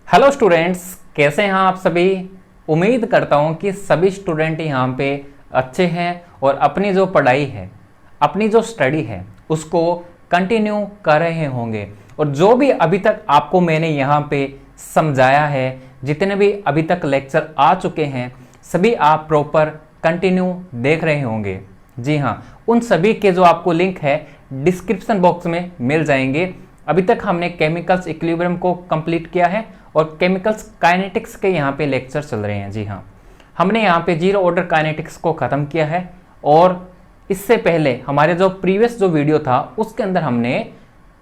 Hello students, कैसे हैं आप सभी। उम्मीद करता हूं कि सभी स्टूडेंट यहाँ पे अच्छे हैं और अपनी जो पढ़ाई है, अपनी जो स्टडी है उसको कंटिन्यू कर रहे होंगे। और जो भी अभी तक आपको मैंने यहाँ पे समझाया है, जितने भी अभी तक लेक्चर आ चुके हैं, सभी आप प्रॉपर कंटिन्यू देख रहे होंगे। जी हाँ, उन सभी के जो आपको लिंक है डिस्क्रिप्शन बॉक्स में मिल जाएंगे। अभी तक हमने केमिकल्स इक्विलिब्रियम को कंप्लीट किया है और केमिकल्स काइनेटिक्स के यहाँ पे लेक्चर चल रहे हैं। जी हाँ, हमने यहाँ पे जीरो ऑर्डर काइनेटिक्स को ख़त्म किया है और इससे पहले हमारे जो प्रीवियस जो वीडियो था उसके अंदर हमने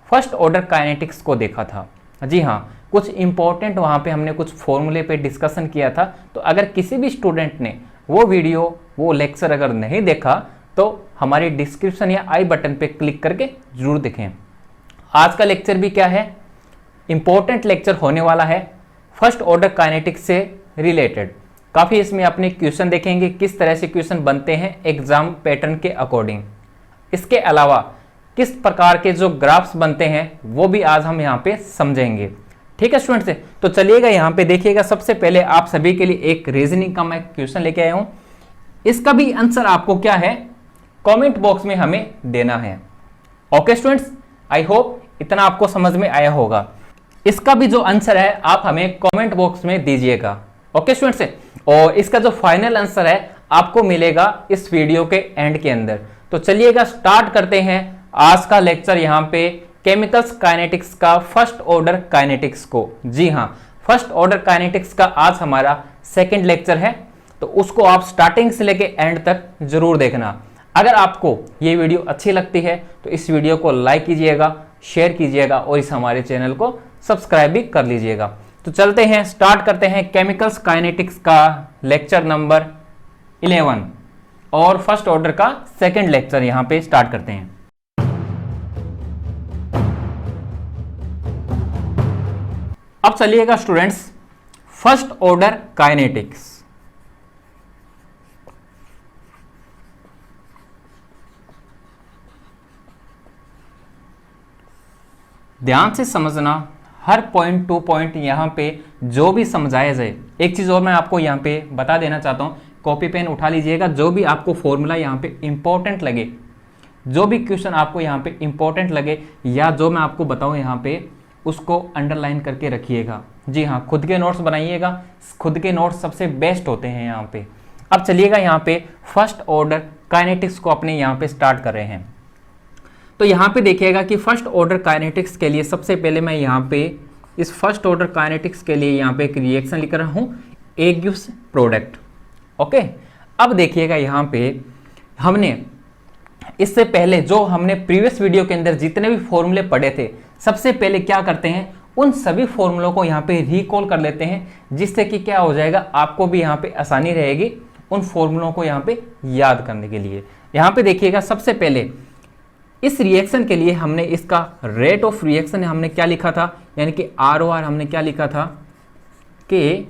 फर्स्ट ऑर्डर काइनेटिक्स को देखा था। जी हाँ, कुछ इंपॉर्टेंट वहाँ पे हमने कुछ फॉर्मूले पे डिस्कशन किया था। तो अगर किसी भी स्टूडेंट ने वो वीडियो वो लेक्चर अगर नहीं देखा तो हमारे डिस्क्रिप्शन या आई बटन पे क्लिक करके जरूर देखें। आज का लेक्चर भी क्या है, इंपॉर्टेंट लेक्चर होने वाला है, फर्स्ट ऑर्डर काइनेटिक्स से रिलेटेड। काफ़ी इसमें अपने क्वेश्चन देखेंगे, किस तरह से क्वेश्चन बनते हैं एग्जाम पैटर्न के अकॉर्डिंग। इसके अलावा किस प्रकार के जो ग्राफ्स बनते हैं वो भी आज हम यहाँ पे समझेंगे। ठीक है स्टूडेंट्स, तो चलिएगा यहाँ पे देखिएगा। सबसे पहले आप सभी के लिए एक रीजनिंग का मैं क्वेश्चन लेके आया हूँ। इसका भी आंसर आपको क्या है कमेंट बॉक्स में हमें देना है। ओके स्टूडेंट्स, आई होप इतना आपको समझ में आया होगा। इसका भी जो आंसर है आप हमें कमेंट बॉक्स में दीजिएगा। ओके स्टूडेंट्स, और इसका जो फाइनल आंसर है आपको मिलेगा इस वीडियो के एंड के अंदर। तो चलिएगा स्टार्ट करते हैं आज का लेक्चर यहाँ पे केमिकल्स काइनेटिक्स का फर्स्ट ऑर्डर काइनेटिक्स को। जी हाँ, फर्स्ट ऑर्डर काइनेटिक्स का आज हमारा सेकंड लेक्चर है, तो उसको आप स्टार्टिंग से लेके एंड तक जरूर देखना। अगर आपको ये वीडियो अच्छी लगती है तो इस वीडियो को लाइक कीजिएगा, शेयर कीजिएगा और इस हमारे चैनल को सब्सक्राइब भी कर लीजिएगा। तो चलते हैं, स्टार्ट करते हैं केमिकल्स काइनेटिक्स का लेक्चर नंबर 11 और फर्स्ट ऑर्डर का सेकंड लेक्चर यहां पे स्टार्ट करते हैं। अब चलिएगा स्टूडेंट्स, फर्स्ट ऑर्डर काइनेटिक्स। ध्यान से समझना, हर पॉइंट टू पॉइंट यहाँ पे जो भी समझाया जाए। एक चीज़ और मैं आपको यहाँ पे बता देना चाहता हूँ, कॉपी पेन उठा लीजिएगा। जो भी आपको फॉर्मूला यहाँ पे इंपॉर्टेंट लगे, जो भी क्वेश्चन आपको यहाँ पे इंपॉर्टेंट लगे या जो मैं आपको बताऊँ यहाँ पे, उसको अंडरलाइन करके रखिएगा। जी हाँ, खुद के नोट्स बनाइएगा, खुद के नोट्स सबसे बेस्ट होते हैं यहाँ पे। अब चलिएगा यहाँ पे फर्स्ट ऑर्डर काइनेटिक्स को अपने यहाँ पे स्टार्ट कर रहे हैं। तो यहाँ पे देखिएगा कि फर्स्ट ऑर्डर काइनेटिक्स के लिए सबसे पहले मैं यहाँ पे इस फर्स्ट ऑर्डर काइनेटिक्स के लिए यहाँ पे एक रिएक्शन लिख रहा हूँ, ए गिव्स प्रोडक्ट। ओके, अब देखिएगा यहाँ पे हमने इससे पहले जो हमने प्रीवियस वीडियो के अंदर जितने भी फॉर्मूले पढ़े थे, सबसे पहले क्या करते हैं उन सभी फॉर्मूलों को यहाँ पे रिकॉल कर लेते हैं, जिससे कि क्या हो जाएगा आपको भी यहाँ पे आसानी रहेगी उन फॉर्मूलों को यहाँ पे याद करने के लिए। यहाँ पे देखिएगा सबसे पहले इस रिएक्शन के लिए हमने इसका रेट ऑफ रिएक्शन हमने क्या लिखा था, यानी कि ROR हमने क्या लिखा था कि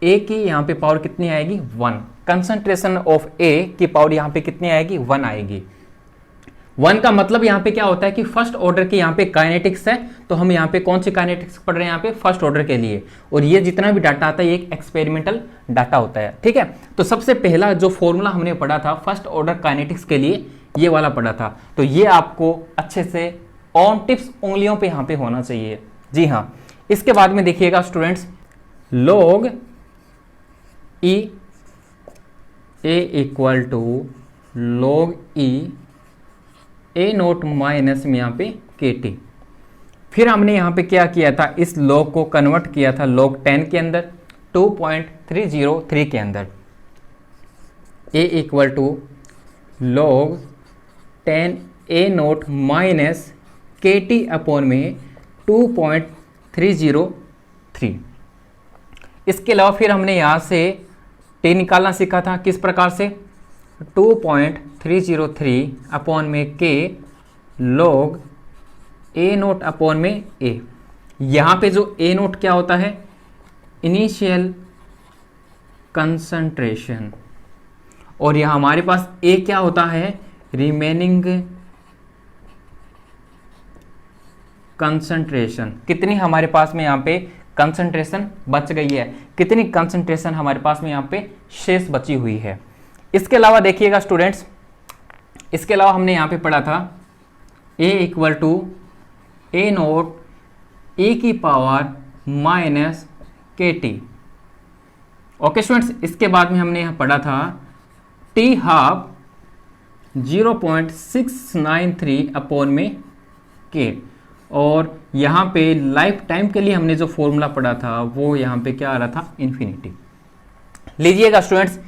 A की यहाँ पे पावर कितनी आएगी 1, कंसंट्रेशन ऑफ A की पावर यहाँ पे कितनी आएगी 1 आएगी। 1 का मतलब यहाँ पे क्या होता है कि फर्स्ट ऑर्डर की यहाँ पे काइनेटिक्स है, तो हम यहाँ पे कौन सी काइनेटिक्स पढ़ रहे हैं यहाँ पे फर्स्ट ऑर्डर के लिए। और ये जितना भी डाटा आता है ये एक एक्सपेरिमेंटल डाटा होता है। ठीक है, तो सबसे पहला जो फॉर्मूला हमने पढ़ा था फर्स्ट ऑर्डर काइनेटिक्स के लिए, ये वाला पढ़ा था। तो ये आपको अच्छे से ऑन टिप्स उंगलियों पे यहाँ पे होना चाहिए। जी हाँ, इसके बाद में देखिएगा students, log E A equal to log E A naught minus में यहाँ पे KT। फिर हमने यहाँ पे क्या किया था, इस log को कन्वर्ट किया था log 10 के अंदर 2.303 के अंदर। A equal to log 10 A naught minus KT upon में 2.303। इसके अलावा फिर हमने यहाँ से T निकालना सीखा था, किस प्रकार से 2.303 अपॉन में K log A naught upon में A। यहाँ पे जो A नोट क्या होता है, इनिशियल कंसंट्रेशन, और यहाँ हमारे पास A क्या होता है, रिमेनिंग कंसंट्रेशन। कितनी हमारे पास में यहाँ पे कंसंट्रेशन बच गई है, कितनी कंसंट्रेशन हमारे पास में यहाँ पे शेष बची हुई है। इसके अलावा देखिएगा स्टूडेंट्स, इसके अलावा हमने यहाँ पे पढ़ा था A equal to A naught e की power minus KT। Okay students, इसके बाद में हमने यहाँ पढ़ा था T हाफ 0.693 अपॉन में K, और यहाँ पे लाइफ टाइम के लिए हमने जो फॉर्मूला पढ़ा था वो यहाँ पे क्या आ रहा था, इन्फिनिटी। लीजिएगा स्टूडेंट्स,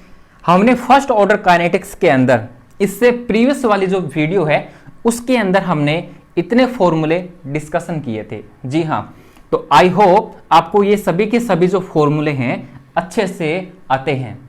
हमने फर्स्ट ऑर्डर काइनेटिक्स के अंदर, इससे प्रीवियस वाली जो वीडियो है उसके अंदर हमने इतने फॉर्मूले डिस्कशन किए थे। जी हाँ, तो आई होप आपको ये सभी के सभी जो फॉर्मूले हैं अच्छे से आते हैं।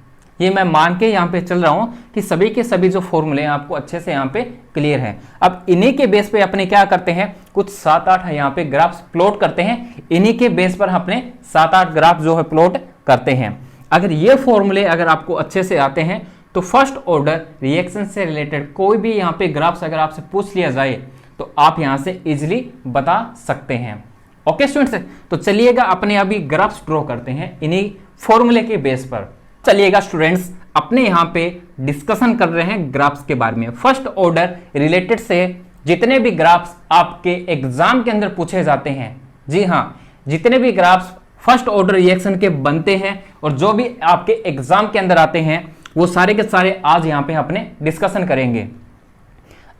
ये मैं मान के यहाँ पे चल रहा हूँ कि सभी के सभी जो फॉर्मूले हैं आपको अच्छे से यहाँ पे क्लियर है। अब इन्हीं के बेस पे अपने क्या करते हैं, कुछ 7-8 यहाँ पे ग्राफ्स प्लॉट करते हैं। इन्हीं के बेस पर अपने 7-8 ग्राफ जो है प्लॉट करते हैं। अगर ये फॉर्मूले अगर आपको अच्छे से आते हैं तो फर्स्ट ऑर्डर रिएक्शन से रिलेटेड कोई भी यहाँ पे ग्राफ्स अगर आपसे पूछ लिया जाए तो आप यहाँ से इजिली बता सकते हैं। ओके स्टूडेंट्स, तो चलिएगा अपने अभी ग्राफ्स ड्रॉ करते हैं इन्हीं फॉर्मूले के बेस पर। चलिएगा स्टूडेंट्स, अपने यहाँ पे डिस्कशन कर रहे हैं ग्राफ्स के बारे में। फर्स्ट ऑर्डर रिलेटेड से जितने भी ग्राफ्स आपके एग्जाम के अंदर पूछे जाते हैं, जी हाँ, जितने भी ग्राफ्स फर्स्ट ऑर्डर रिएक्शन के बनते हैं और जो भी आपके एग्जाम के अंदर आते हैं वो सारे के सारे आज यहाँ पे अपने डिस्कशन करेंगे।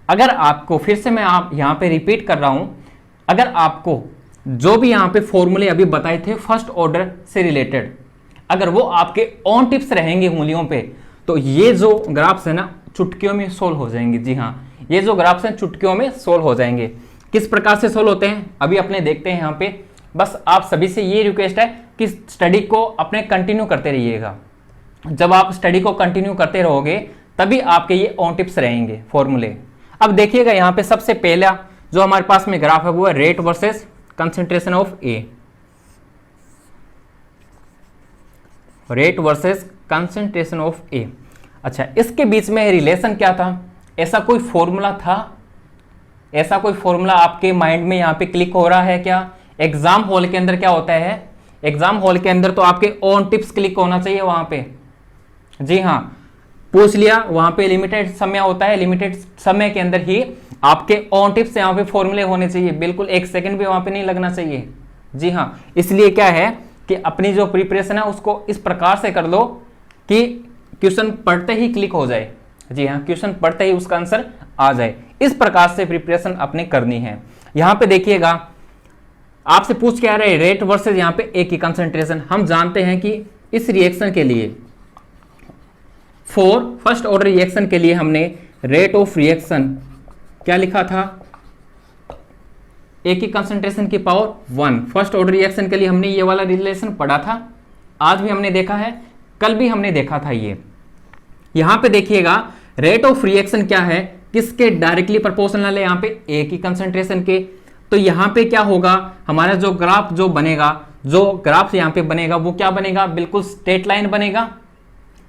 अगर आपको फिर से मैं आप यहाँ पे रिपीट कर रहा हूं, अगर आपको जो भी यहाँ पे फॉर्मूले अभी बताए थे फर्स्ट ऑर्डर से रिलेटेड, अगर वो आपके ऑन टिप्स रहेंगे उंगलियों पे, तो ये जो ग्राफ्स है ना चुटकियों में सोल्व हो जाएंगे। जी हाँ, ये जो ग्राफ्स हैं चुटकियों में सोल्व हो जाएंगे। किस प्रकार से सोल्व होते हैं अभी अपने देखते हैं यहाँ पे। बस आप सभी से ये रिक्वेस्ट है कि स्टडी को अपने कंटिन्यू करते रहिएगा। जब आप स्टडी को कंटिन्यू करते रहोगे तभी आपके ये ऑन टिप्स रहेंगे फॉर्मूले। अब देखिएगा यहाँ पे सबसे पहला जो हमारे पास में ग्राफ है वो है rate versus concentration of A. Rate versus concentration of A. अच्छा, इसके बीच में रिलेशन क्या था, ऐसा कोई फॉर्मूला था, ऐसा कोई फॉर्मूला आपके माइंड में यहाँ पे क्लिक हो रहा है क्या? एग्जाम हॉल के अंदर क्या होता है, एग्जाम हॉल के अंदर तो आपके ऑन टिप्स क्लिक होना चाहिए वहां पे। जी हाँ, पूछ लिया, वहां पे लिमिटेड समय होता है, लिमिटेड समय के अंदर ही आपके ऑन टिप्स यहाँ पे फॉर्मूले होने चाहिए, बिल्कुल 1 सेकंड भी वहां पे नहीं लगना चाहिए। जी हाँ, इसलिए क्या है कि अपनी जो प्रिपरेशन है उसको इस प्रकार से कर लो कि क्वेश्चन पढ़ते ही क्लिक हो जाए। जी हाँ, क्वेश्चन पढ़ते ही उसका आंसर आ जाए, इस प्रकार से प्रिपरेशन अपने करनी है। यहाँ पे देखिएगा आपसे पूछ के आ रहा है रेट वर्सेस यहाँ पे ए की कंसंट्रेशन। हम जानते हैं कि इस रिएक्शन के लिए, फॉर फर्स्ट ऑर्डर रिएक्शन के लिए हमने रेट ऑफ रिएक्शन क्या लिखा था, ए की कंसंट्रेशन की पावर 1। फर्स्ट ऑर्डर रिएक्शन के लिए हमने ये वाला रिलेशन पढ़ा था, आज भी हमने देखा है, कल भी हमने देखा था ये। यहां पे देखिएगा रेट ऑफ रिएक्शन क्या है, किसके डायरेक्टली प्रोपोर्शनल है यहाँ पे, ए की कंसंट्रेशन के। तो यहाँ पे क्या होगा, हमारा जो ग्राफ जो बनेगा, जो ग्राफ यहाँ पे बनेगा वो क्या बनेगा, बिल्कुल स्ट्रेट लाइन बनेगा,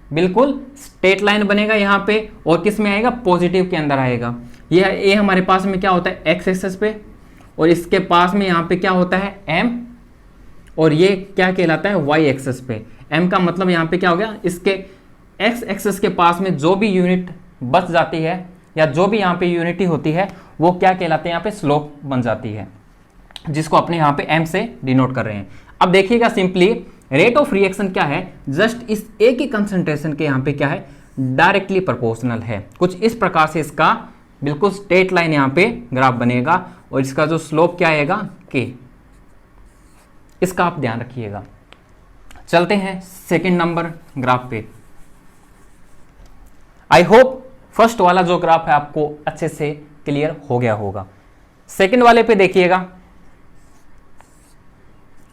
बिल्कुल स्ट्रेट लाइन बनेगा यहाँ पे, और किस में आएगा, पॉजिटिव के अंदर आएगा। ये ए हमारे पास में क्या होता है एक्स एक्सिस पे, और इसके पास में यहाँ पे क्या होता है एम, और ये क्या कहलाता है वाई एक्सिस पे। एम का मतलब यहाँ पे क्या हो गया, इसके एक्स एक्सिस के पास में जो भी यूनिट बच जाती है या जो भी यहाँ पे यूनिटी होती है वो क्या कहलाते हैं, यहाँ पे स्लोप बन जाती है, जिसको अपने यहाँ पे एम से डिनोट कर रहे हैं। अब देखिएगा सिंपली रेट ऑफ रिएक्शन क्या है, जस्ट इस ए की कंसंट्रेशन के यहाँ पे क्या है, डायरेक्टली प्रोपोर्शनल है। कुछ इस प्रकार से इसका बिल्कुल स्ट्रेट लाइन यहाँ पे ग्राफ बनेगा, और इसका जो स्लोप क्या आएगा के, इसका आप ध्यान रखिएगा। चलते हैं सेकंड नंबर ग्राफ पे। आई होप फर्स्ट वाला जो ग्राफ है आपको अच्छे से क्लियर हो गया होगा। सेकंड वाले पे देखिएगा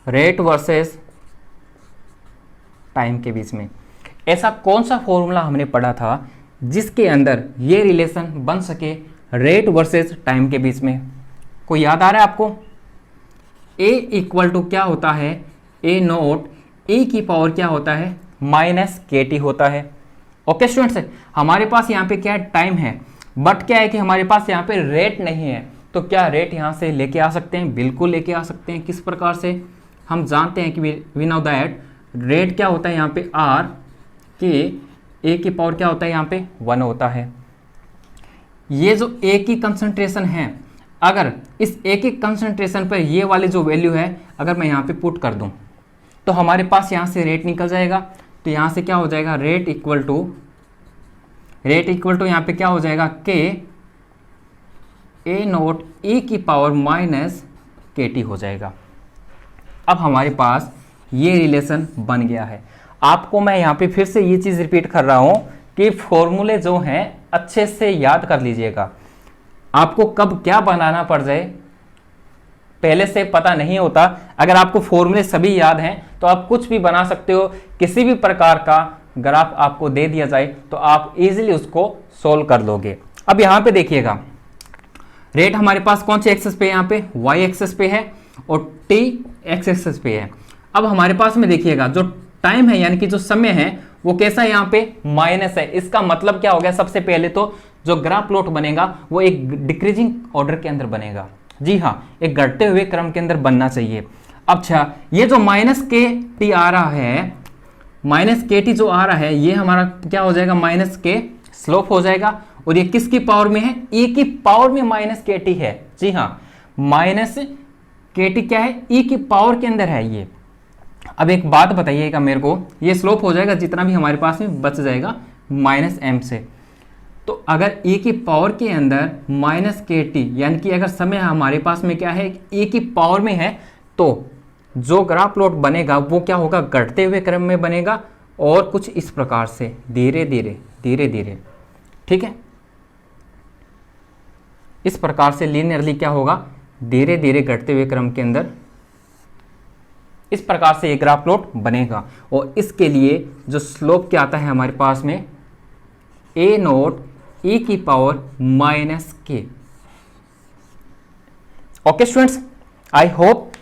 रेट वर्सेस टाइम के बीच में ऐसा कौन सा फॉर्मूला हमने पढ़ा था जिसके अंदर ये रिलेशन बन सके रेट वर्सेस टाइम के बीच में, कोई याद आ रहा है आपको? A इक्वल टू क्या होता है, ए नोट ए की पावर क्या होता है, माइनस के टी होता है। ओके स्टूडेंट्स, हमारे पास यहाँ पे क्या है, टाइम है, बट क्या है कि हमारे पास यहाँ पे रेट नहीं है। तो क्या रेट यहाँ से लेके आ सकते हैं, बिल्कुल लेके आ सकते हैं। किस प्रकार से, हम जानते हैं कि वी नो दैट रेट क्या होता है यहाँ पे आर के ए की पावर क्या होता है यहाँ पे 1 होता है। ये जो ए की कंसंट्रेशन है, अगर इस ए की कंसंट्रेशन पर ये वाली जो वैल्यू है अगर मैं यहाँ पे पुट कर दूँ तो हमारे पास यहाँ से रेट निकल जाएगा। तो यहाँ से क्या हो जाएगा, रेट इक्वल टू यहाँ पे क्या हो जाएगा, के ए नोट ई की पावर माइनस के टी हो जाएगा। अब हमारे पास ये रिलेशन बन गया है। आपको मैं यहाँ पे फिर से ये चीज़ रिपीट कर रहा हूँ कि फॉर्मूले जो हैं अच्छे से याद कर लीजिएगा। आपको कब क्या बनाना पड़ जाए पहले से पता नहीं होता। अगर आपको फॉर्मूले सभी याद हैं तो आप कुछ भी बना सकते हो। किसी भी प्रकार का ग्राफ आपको दे दिया जाए तो आप इजीली उसको सोल्व कर लोगे। अब यहाँ पे देखिएगा, रेट हमारे पास कौन से एक्सेस पे है, यहाँ पे वाई एक्सेस पे है और टी एक्स एक्सेस पे है। अब हमारे पास में देखिएगा जो टाइम है यानी कि जो समय है वो कैसा है, यहाँ पे माइनस है। इसका मतलब क्या हो गया, सबसे पहले तो जो ग्राफ प्लॉट बनेगा वो एक डिक्रीजिंग ऑर्डर के अंदर बनेगा। जी हाँ, एक घटते हुए क्रम के अंदर बनना चाहिए। अच्छा, ये जो माइनस के टी आ रहा है, माइनस के टी जो आ रहा है ये हमारा क्या हो जाएगा, माइनस के स्लोप हो जाएगा। और ये किसकी पावर में है, ई की पावर में माइनस के टी है। जी हाँ, माइनस के टी क्या है, ई की पावर के अंदर है ये। अब एक बात बताइएगा मेरे को, ये स्लोप हो जाएगा जितना भी हमारे पास में बच जाएगा माइनस एम से। तो अगर ए की पावर के अंदर माइनस के टी यानी कि अगर समय हमारे पास में क्या है, ए की पावर में है, तो जो ग्राफ प्लॉट बनेगा वो क्या होगा, घटते हुए क्रम में बनेगा और कुछ इस प्रकार से धीरे धीरे, ठीक है, इस प्रकार से लीनियरली क्या होगा, धीरे धीरे घटते हुए क्रम के अंदर इस प्रकार से एक ग्राफ प्लॉट बनेगा। और इसके लिए जो स्लोप क्या आता है हमारे पास में, ए नोट ई की पावर माइनस के। ओके स्टूडेंट्स, आई होप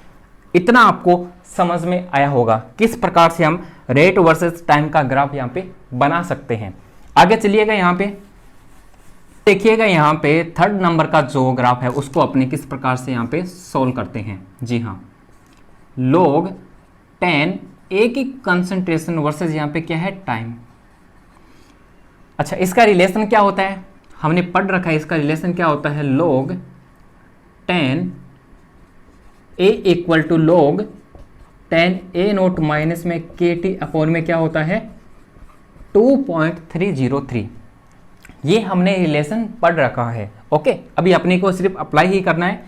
इतना आपको समझ में आया होगा किस प्रकार से हम रेट वर्सेस टाइम का ग्राफ यहां पे बना सकते हैं। आगे चलिएगा, यहां पे देखिएगा, यहां पे थर्ड नंबर का जो ग्राफ है उसको अपने किस प्रकार से यहां पे सोल्व करते हैं। जी हाँ, log 10 ए की कंसंट्रेशन वर्सेस यहां पे क्या है, टाइम। अच्छा, इसका रिलेशन क्या होता है, हमने पढ़ रखा है। इसका रिलेशन क्या होता है, log 10 A equal to log 10 A naught minus में के टी अपॉन में क्या होता है 2.303। ये हमने रिलेशन पढ़ रखा है। ओके, अभी अपने को सिर्फ अप्लाई ही करना है।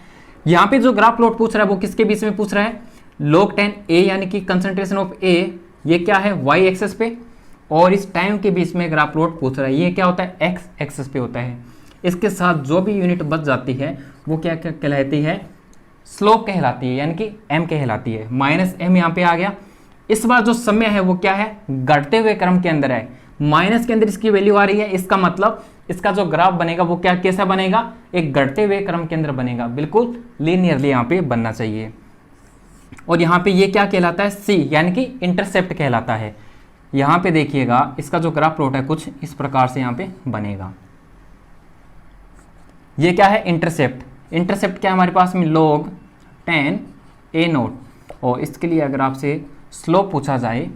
यहाँ पे जो ग्राफ प्लॉट पूछ रहा है वो किसके बीच में पूछ रहा है, log 10 ए यानी कि कंसंट्रेशन ऑफ ए, ये क्या है वाई एक्सेस पे, और इस टाइम के बीच में ग्राफ प्लॉट पूछ रहा है, ये क्या होता है एक्स एक्सेस पे होता है। इसके साथ जो भी यूनिट बच जाती है वो क्या क्या कहलाती है, स्लोप कहलाती है, यानी कि एम कहलाती है। माइनस एम यहाँ पे आ गया। इस बार जो समय है वो क्या है, घटते हुए क्रम के अंदर है, माइनस के अंदर इसकी वैल्यू आ रही है। इसका मतलब इसका जो ग्राफ बनेगा वो क्या कैसा बनेगा, एक घटते हुए क्रम के अंदर बनेगा, बिल्कुल लीनियरली यहाँ पे बनना चाहिए। और यहाँ पे ये क्या कहलाता है, सी यानी कि इंटरसेप्ट कहलाता है। यहाँ पे देखिएगा, इसका जो ग्राफ प्लॉट है कुछ इस प्रकार से यहाँ पे बनेगा। ये क्या है, इंटरसेप्ट। इंटरसेप्ट क्या है हमारे पास में, log 10 ए नोट, और इसके लिए अगर आपसे स्लोप पूछा जाए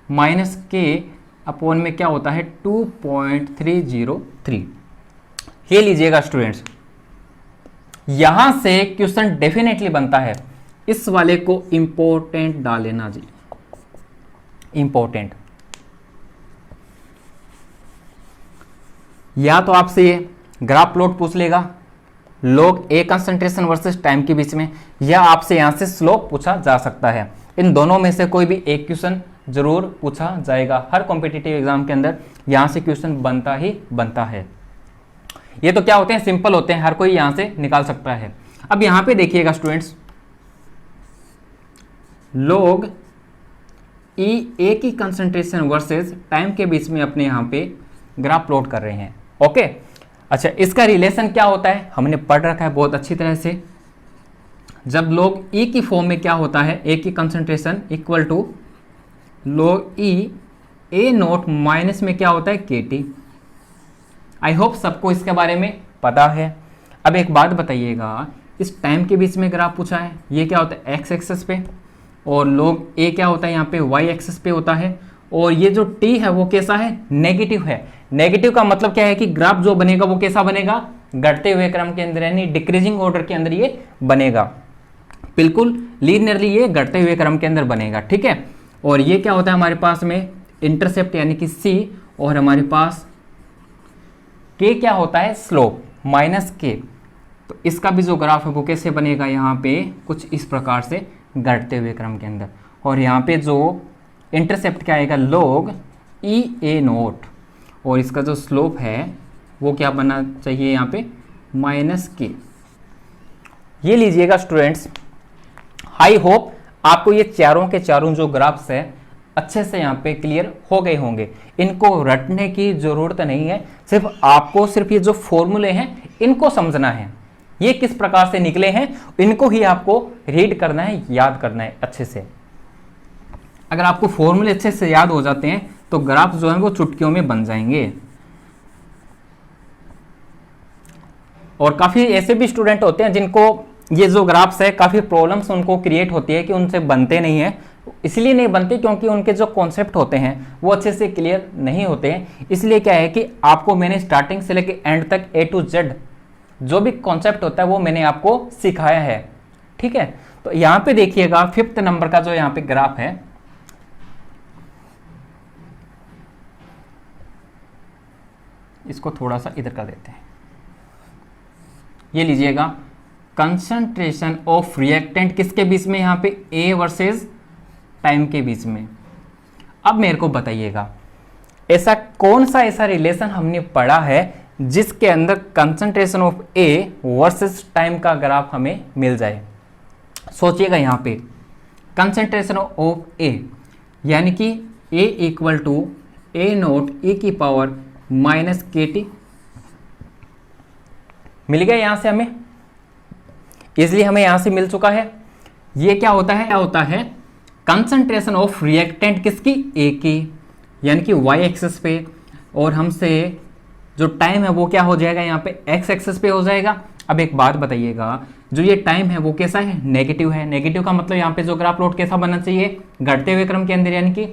माइनस के अपॉन में क्या होता है 2.303। ये लीजिएगा स्टूडेंट्स, यहां से क्वेश्चन डेफिनेटली बनता है। इस वाले को इंपॉर्टेंट डाल लेना जी, इंपॉर्टेंट। या तो आपसे ग्राफ प्लॉट पूछ लेगा log ए कंसंट्रेशन वर्सेस टाइम के बीच में, या आपसे यहां से स्लोप पूछा जा सकता है। इन दोनों में से कोई भी एक क्वेश्चन जरूर पूछा जाएगा। हर कॉम्पिटिटिव एग्जाम के अंदर यहां से क्वेश्चन बनता ही बनता है। ये तो क्या होते हैं, सिंपल होते हैं, हर कोई यहां से निकाल सकता है। अब यहां पे देखिएगा स्टूडेंट्स, log ई ए की कंसंट्रेशन वर्सेस टाइम के बीच में अपने यहां पे ग्राफ प्लॉट कर रहे हैं। ओके, अच्छा, इसका रिलेशन क्या होता है हमने पढ़ रखा है बहुत अच्छी तरह से। जब log ई की फॉर्म में क्या होता है, ए की concentration equal to log E A naught minus में क्या होता है के टी। आई होप सबको इसके बारे में पता है। अब एक बात बताइएगा, इस टाइम के बीच में ग्राफ पूछा है, ये क्या होता है एक्स एक्सेस पे, और log a क्या होता है यहाँ पे वाई एक्सेस पे होता है, और ये जो t है वो कैसा है नेगेटिव है। नेगेटिव का मतलब क्या है कि ग्राफ जो बनेगा वो कैसा बनेगा, घटते हुए क्रम के अंदर यानी डिक्रीजिंग ऑर्डर के अंदर ये बनेगा, बिल्कुल लीनियरली ये घटते हुए क्रम के अंदर बनेगा, ठीक है। और ये क्या होता है हमारे पास में इंटरसेप्ट यानी कि c, और हमारे पास k क्या होता है स्लोप माइनस k। तो इसका भी जो ग्राफ है वो कैसे बनेगा, यहाँ पे कुछ इस प्रकार से घटते हुए क्रम के अंदर, और यहाँ पे जो इंटरसेप्ट क्या आएगा log ई ए नोट, और इसका जो स्लोप है वो क्या बनना चाहिए यहाँ पे माइनस के। ये लीजिएगा स्टूडेंट्स, आई होप आपको ये चारों के चारों जो ग्राफ्स है अच्छे से यहाँ पे क्लियर हो गए होंगे। इनको रटने की जरूरत नहीं है, सिर्फ आपको सिर्फ ये जो फॉर्मूले हैं इनको समझना है, ये किस प्रकार से निकले हैं इनको ही आपको रीड करना है, याद करना है अच्छे से। अगर आपको फॉर्मूले अच्छे से याद हो जाते हैं तो ग्राफ जो है वो चुटकियों में बन जाएंगे। और काफी ऐसे भी स्टूडेंट होते हैं जिनको ये जो ग्राफ्स है काफी प्रॉब्लम्स उनको क्रिएट होती है कि उनसे बनते नहीं है, इसलिए नहीं बनते क्योंकि उनके जो कॉन्सेप्ट होते हैं वो अच्छे से क्लियर नहीं होते हैं। इसलिए क्या है कि आपको मैंने स्टार्टिंग से लेकर एंड तक A to Z जो भी कॉन्सेप्ट होता है वो मैंने आपको सिखाया है, ठीक है। तो यहाँ पे देखिएगा 5th नंबर का जो यहाँ पे ग्राफ है, इसको थोड़ा सा इधर कर देते हैं। ये लीजिएगा कंसंट्रेशन ऑफ रिएक्टेंट किसके बीच में, यहाँ पे A वर्सेस टाइम के बीच में। अब मेरे को बताइएगा ऐसा कौन सा ऐसा रिलेशन हमने पढ़ा है जिसके अंदर concentration of A versus time का ग्राफ हमें मिल जाए। सोचिएगा यहाँ पे कंसंट्रेशन ऑफ A यानी कि A equal to A naught E की पावर माइनस के टी मिल गया यहाँ से हमें, इसलिए हमें यहाँ से मिल चुका है। ये क्या होता है, क्या होता है कंसंट्रेशन ऑफ रिएक्टेंट किसकी ए की, यानी कि वाई एक्सेस पे, और हमसे जो टाइम है वो क्या हो जाएगा यहाँ पे एक्स एक्सेस पे हो जाएगा। अब एक बात बताइएगा, जो ये टाइम है वो कैसा है नेगेटिव है। नेगेटिव का मतलब यहाँ पे जो ग्राफ प्लॉट कैसा बनना चाहिए घटते हुए क्रम के अंदर, यानी कि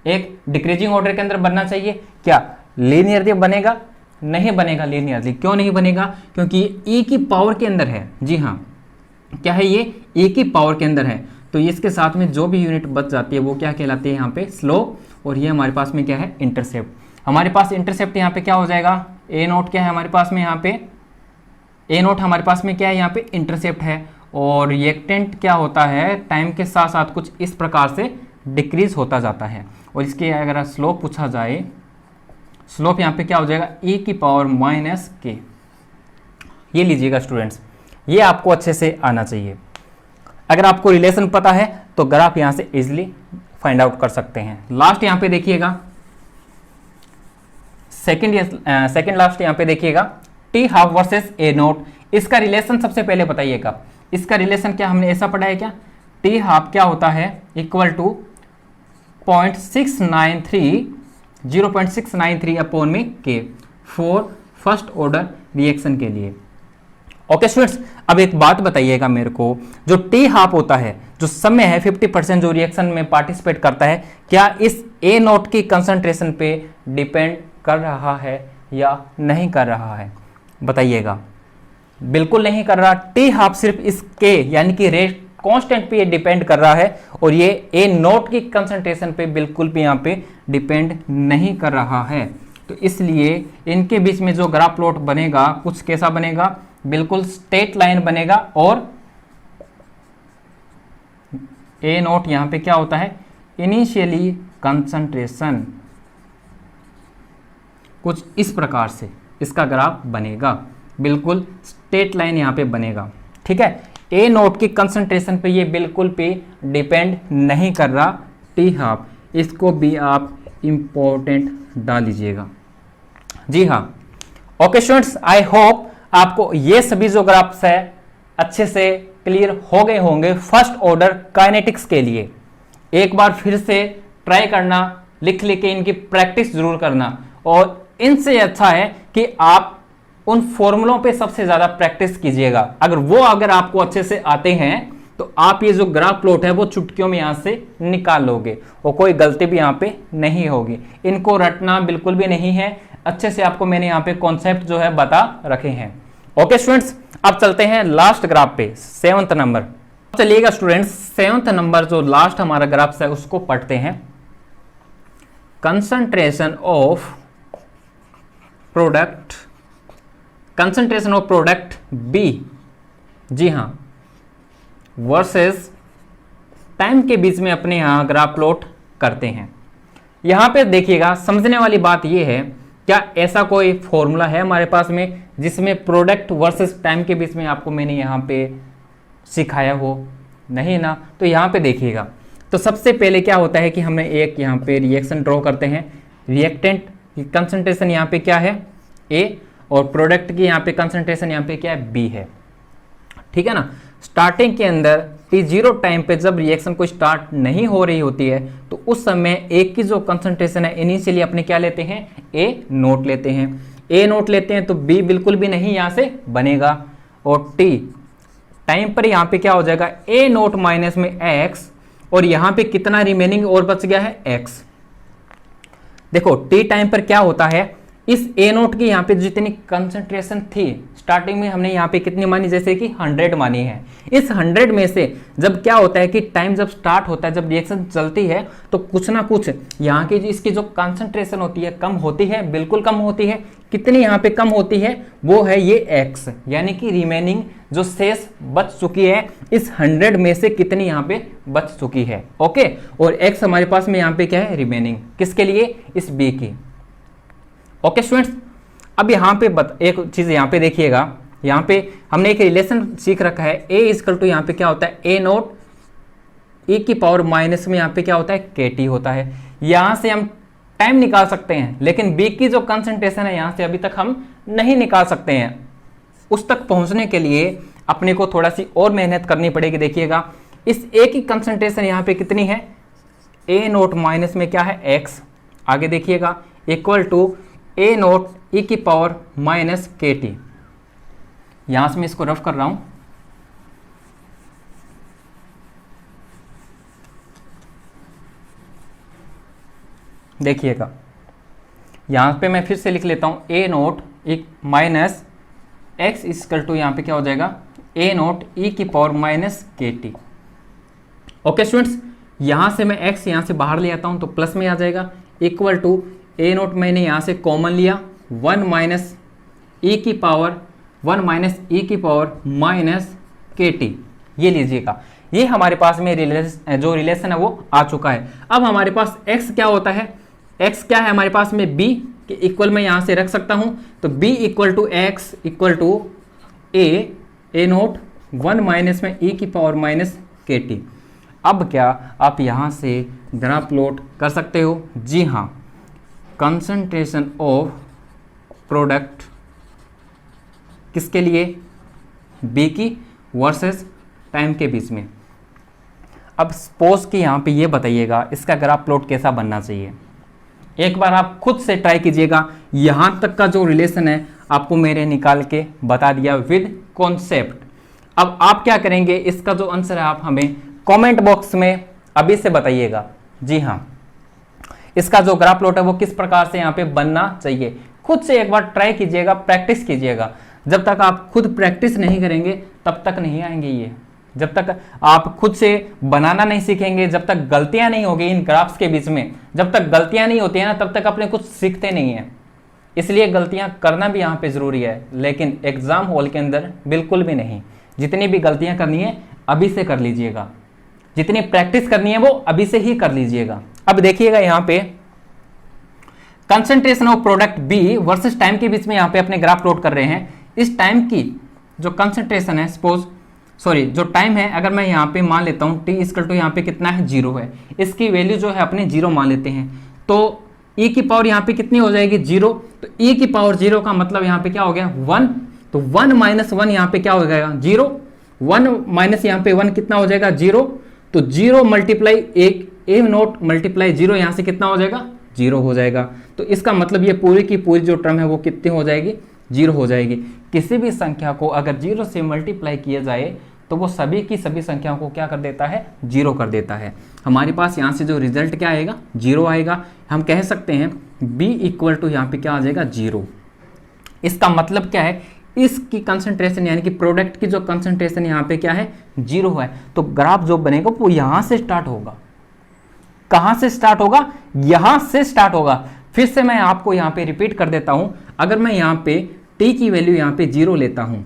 एक डिक्रीजिंग ऑर्डर के अंदर बनना चाहिए। क्या लीनियरली बनेगा, नहीं बनेगा लीनियरली। क्यों नहीं बनेगा, क्योंकि e की पावर के अंदर है। जी हाँ, क्या है ये e की पावर के अंदर है, तो इसके साथ में जो भी यूनिट बच जाती है वो क्या कहलाती है यहाँ पे स्लोप, और ये हमारे पास में क्या है इंटरसेप्ट। हमारे पास इंटरसेप्ट यहाँ पे क्या हो जाएगा ए नोट, क्या है हमारे पास में यहाँ पे ए नोट, हमारे पास में क्या है यहाँ पे इंटरसेप्ट है, और रिएक्टेंट क्या होता है टाइम के साथ साथ कुछ इस प्रकार से डिक्रीज होता जाता है। और इसके अगर स्लोप पूछा जाए, स्लोप यहाँ पे क्या हो जाएगा e की पावर माइनस के। ये लीजिएगा स्टूडेंट्स, ये आपको अच्छे से आना चाहिए। अगर आपको रिलेशन पता है तो ग्राफ यहाँ से इजीली फाइंड आउट कर सकते हैं। लास्ट यहाँ पे देखिएगा, सेकंड लास्ट यहाँ पे देखिएगा T half versus A note. इसका रिलेशन सबसे पहले बताइएगा, इसका रिलेशन क्या हमने ऐसा पढ़ा है क्या, टी हाफ क्या होता है इक्वल टू 0.693 अपॉन में के फॉर फर्स्ट ऑर्डर रिएक्शन के लिए। ओके स्टूडेंट्स, अब एक बात बताइएगा मेरे को, जो टी हाफ होता है, जो समय है 50% जो रिएक्शन में पार्टिसिपेट करता है, क्या इस ए नोट की कंसंट्रेशन पे डिपेंड कर रहा है या नहीं कर रहा है, बताइएगा। बिल्कुल नहीं कर रहा। टी हाफ सिर्फ इस के यानी कि रेट कांस्टेंट पे ये डिपेंड कर रहा है, और ये ए नोट की कंसंट्रेशन पे बिल्कुल भी यहाँ पे डिपेंड नहीं कर रहा है। तो इसलिए इनके बीच में जो ग्राफ प्लॉट बनेगा कुछ कैसा बनेगा, बिल्कुल स्ट्रेट लाइन बनेगा, और ए नोट यहाँ पे क्या होता है इनिशियली कंसंट्रेशन, कुछ इस प्रकार से इसका ग्राफ बनेगा, बिल्कुल स्ट्रेट लाइन यहाँ पे बनेगा, ठीक है। ए नोट की कंसंट्रेशन पे ये बिल्कुल भी डिपेंड नहीं कर रहा टी हाफ, इसको भी आप इंपॉर्टेंट डाल लीजिएगा। जी हाँ, ओके स्टूडेंट्स, आई होप आपको ये सभी जो ग्राफ्स है अच्छे से क्लियर हो गए होंगे फर्स्ट ऑर्डर काइनेटिक्स के लिए। एक बार फिर से ट्राई करना, लिख लिख के इनकी प्रैक्टिस जरूर करना, और इनसे अच्छा है कि आप उन फॉर्मूलों पे सबसे ज्यादा प्रैक्टिस कीजिएगा। अगर आपको अच्छे से आते हैं तो आप ये जो ग्राफ प्लॉट है वो चुटकियों में यहां से निकाल लोगे और कोई गलती भी यहां पे नहीं होगी। इनको रटना बिल्कुल भी नहीं है, अच्छे से आपको मैंने यहां पे कॉन्सेप्ट जो है बता रखे हैं। ओके स्टूडेंट्स, अब चलते हैं लास्ट ग्राफ पे, 7th नंबर। चलिएगा स्टूडेंट्स, 7th नंबर जो लास्ट हमारा ग्राफ है उसको पढ़ते हैं। कंसंट्रेशन ऑफ प्रोडक्ट बी, जी हां, वर्सेस टाइम के बीच में अपने यहां ग्राफ प्लॉट करते हैं। यहां पे देखिएगा, समझने वाली बात यह है, क्या ऐसा कोई फॉर्मूला है हमारे पास में जिसमें प्रोडक्ट वर्सेस टाइम के बीच में आपको मैंने यहां पे सिखाया हो? नहीं ना। तो यहां पे देखिएगा, तो सबसे पहले क्या होता है कि हमें एक यहां पे रिएक्शन ड्रॉ करते हैं। रिएक्टेंट की कंसंट्रेशन यहां पे क्या है? A, और प्रोडक्ट की यहां पे कंसंट्रेशन यहां पे क्या है? B है। ठीक है ना। स्टार्टिंग के अंदर T0 टाइम पे जब रिएक्शन को स्टार्ट नहीं हो रही होती है तो उस समय A की जो कंसंट्रेशन है इनिशियली अपने क्या लेते हैं? A0 लेते हैं। A0 लेते हैं तो B बिल्कुल भी नहीं यहां से बनेगा, और T टाइम पर यहां पे क्या हो जाएगा? A0 माइनस में X, और यहां पे कितना रिमेनिंग और बच गया है? X। देखो T टाइम पर क्या होता है, इस A0 की यहाँ पे जितनी कंसंट्रेशन थी स्टार्टिंग में हमने यहाँ पे कितनी मानी? जैसे कि 100 मानी है। इस 100 में से जब क्या होता है कि टाइम जब स्टार्ट होता है, जब रिएक्शन चलती है तो कुछ ना कुछ यहाँ की इसकी जो कंसंट्रेशन होती है कम होती है, बिल्कुल कम होती है। कितनी यहाँ पे कम होती है? वो है ये X, यानी कि रिमेनिंग जो शेष बच चुकी है इस 100 में से कितनी यहाँ पे बच चुकी है। ओके, और X हमारे पास में यहाँ पे क्या है? रिमेनिंग। किसके लिए? इस B की। ओके स्टूडेंट्स, अब यहाँ पे एक चीज यहाँ पे देखिएगा, यहाँ पे हमने एक रिलेशन सीख रखा है। A इजकल टू यहाँ पे क्या होता है? A0 e की पावर माइनस में यहाँ पे क्या होता है? KT होता है। यहाँ से हम टाइम निकाल सकते हैं, लेकिन B की जो कंसंट्रेशन है यहाँ से अभी तक हम नहीं निकाल सकते हैं। उस तक पहुंचने के लिए अपने को थोड़ा सी और मेहनत करनी पड़ेगी। देखिएगा, इस A की कंसंट्रेशन यहाँ पे कितनी है? A0 माइनस में क्या है? X। आगे देखिएगा, इक्वल टू A0 e की पावर माइनस KT। यहां से मैं इसको रफ कर रहा हूं। देखिएगा, यहां पे मैं फिर से लिख लेता हूं, A0 minus X equal to यहां पे क्या हो जाएगा? A0 e की power minus KT। Okay students, यहां से मैं X यहां से बाहर ले आता हूं तो प्लस में आ जाएगा, इक्वल टू A0 मैंने यहाँ से कॉमन लिया, 1 माइनस e की पावर माइनस KT। ये लीजिएगा, ये हमारे पास में जो रिलेशन है वो आ चुका है। अब हमारे पास x क्या होता है? x क्या है हमारे पास में? b के इक्वल में यहाँ से रख सकता हूँ, तो b equal to x equal to A0 1 minus में e की पावर माइनस KT। अब क्या आप यहाँ से ग्राफ प्लॉट कर सकते हो? जी हाँ, कंसंट्रेशन ऑफ प्रोडक्ट किसके लिए? B की वर्सेस टाइम के बीच में। अब सपोज कि यहाँ पे ये बताइएगा इसका ग्राफ प्लॉट कैसा बनना चाहिए। एक बार आप खुद से ट्राई कीजिएगा। यहाँ तक का जो रिलेशन है आपको मैंने निकाल के बता दिया विद कॉन्सेप्ट। अब आप क्या करेंगे, इसका जो आंसर है आप हमें कमेंट बॉक्स में अभी से बताइएगा। जी हाँ, इसका जो ग्राफ प्लॉट है वो किस प्रकार से यहाँ पे बनना चाहिए। खुद से एक बार ट्राई कीजिएगा, प्रैक्टिस कीजिएगा। जब तक आप खुद प्रैक्टिस नहीं करेंगे तब तक नहीं आएंगे ये। जब तक आप खुद से बनाना नहीं सीखेंगे, जब तक गलतियां नहीं होगी इन ग्राफ्स के बीच में, जब तक गलतियां नहीं होती है ना तब तक अपने कुछ सीखते नहीं है। इसलिए गलतियां करना भी यहाँ पे जरूरी है, लेकिन एग्जाम हॉल के अंदर बिल्कुल भी नहीं। जितनी भी गलतियां करनी है अभी से कर लीजिएगा, जितनी प्रैक्टिस करनी है वो अभी से ही कर लीजिएगा। अब देखिएगा यहाँ पे concentration of product B versus time के बीच में यहाँ पे अपने ग्राफ प्लॉट कर रहे हैं। इस टाइम की जो कंसंट्रेशन है जो टाइम है, अगर मैं यहाँ पे मान लेता हूँ t इक्वल टू यहाँ पे कितना है? 0 है। इसकी वैल्यू जो है अपने 0 मान लेते हैं, तो e की पावर यहाँ पे कितनी हो जाएगी? 0। तो e की पावर 0 का मतलब यहाँ पे क्या हो गया? 1। तो 1 माइनस 1 यहाँ पे क्या हो जाएगा? 0। 1 माइनस यहाँ पे 1 कितना हो जाएगा? 0। तो 0 मल्टीप्लाई A0 मल्टीप्लाई 0 यहाँ से कितना हो जाएगा? 0 हो जाएगा। तो इसका मतलब ये पूरी की पूरी जो टर्म है वो कितनी हो जाएगी? जीरो हो जाएगी। किसी भी संख्या को अगर जीरो से मल्टीप्लाई किया जाए तो वो सभी की सभी संख्याओं को क्या कर देता है, जीरो कर देता है। हमारे पास यहाँ से जो रिजल्ट क्या आएगा, जीरो आएगा। हम कह सकते हैं b इक्वल टू यहाँ पे क्या आ जाएगा, जीरो। इसका मतलब क्या है, इसकी कंसंट्रेशन यानी कि प्रोडक्ट की जो कंसंट्रेशन यहाँ पे क्या है, जीरो है। तो ग्राफ जो बनेगा वो यहाँ से स्टार्ट होगा। कहाँ से स्टार्ट होगा, यहाँ से स्टार्ट होगा। फिर से मैं आपको यहाँ पे रिपीट कर देता हूँ। अगर मैं यहाँ पे t की वैल्यू यहाँ पे जीरो लेता हूँ,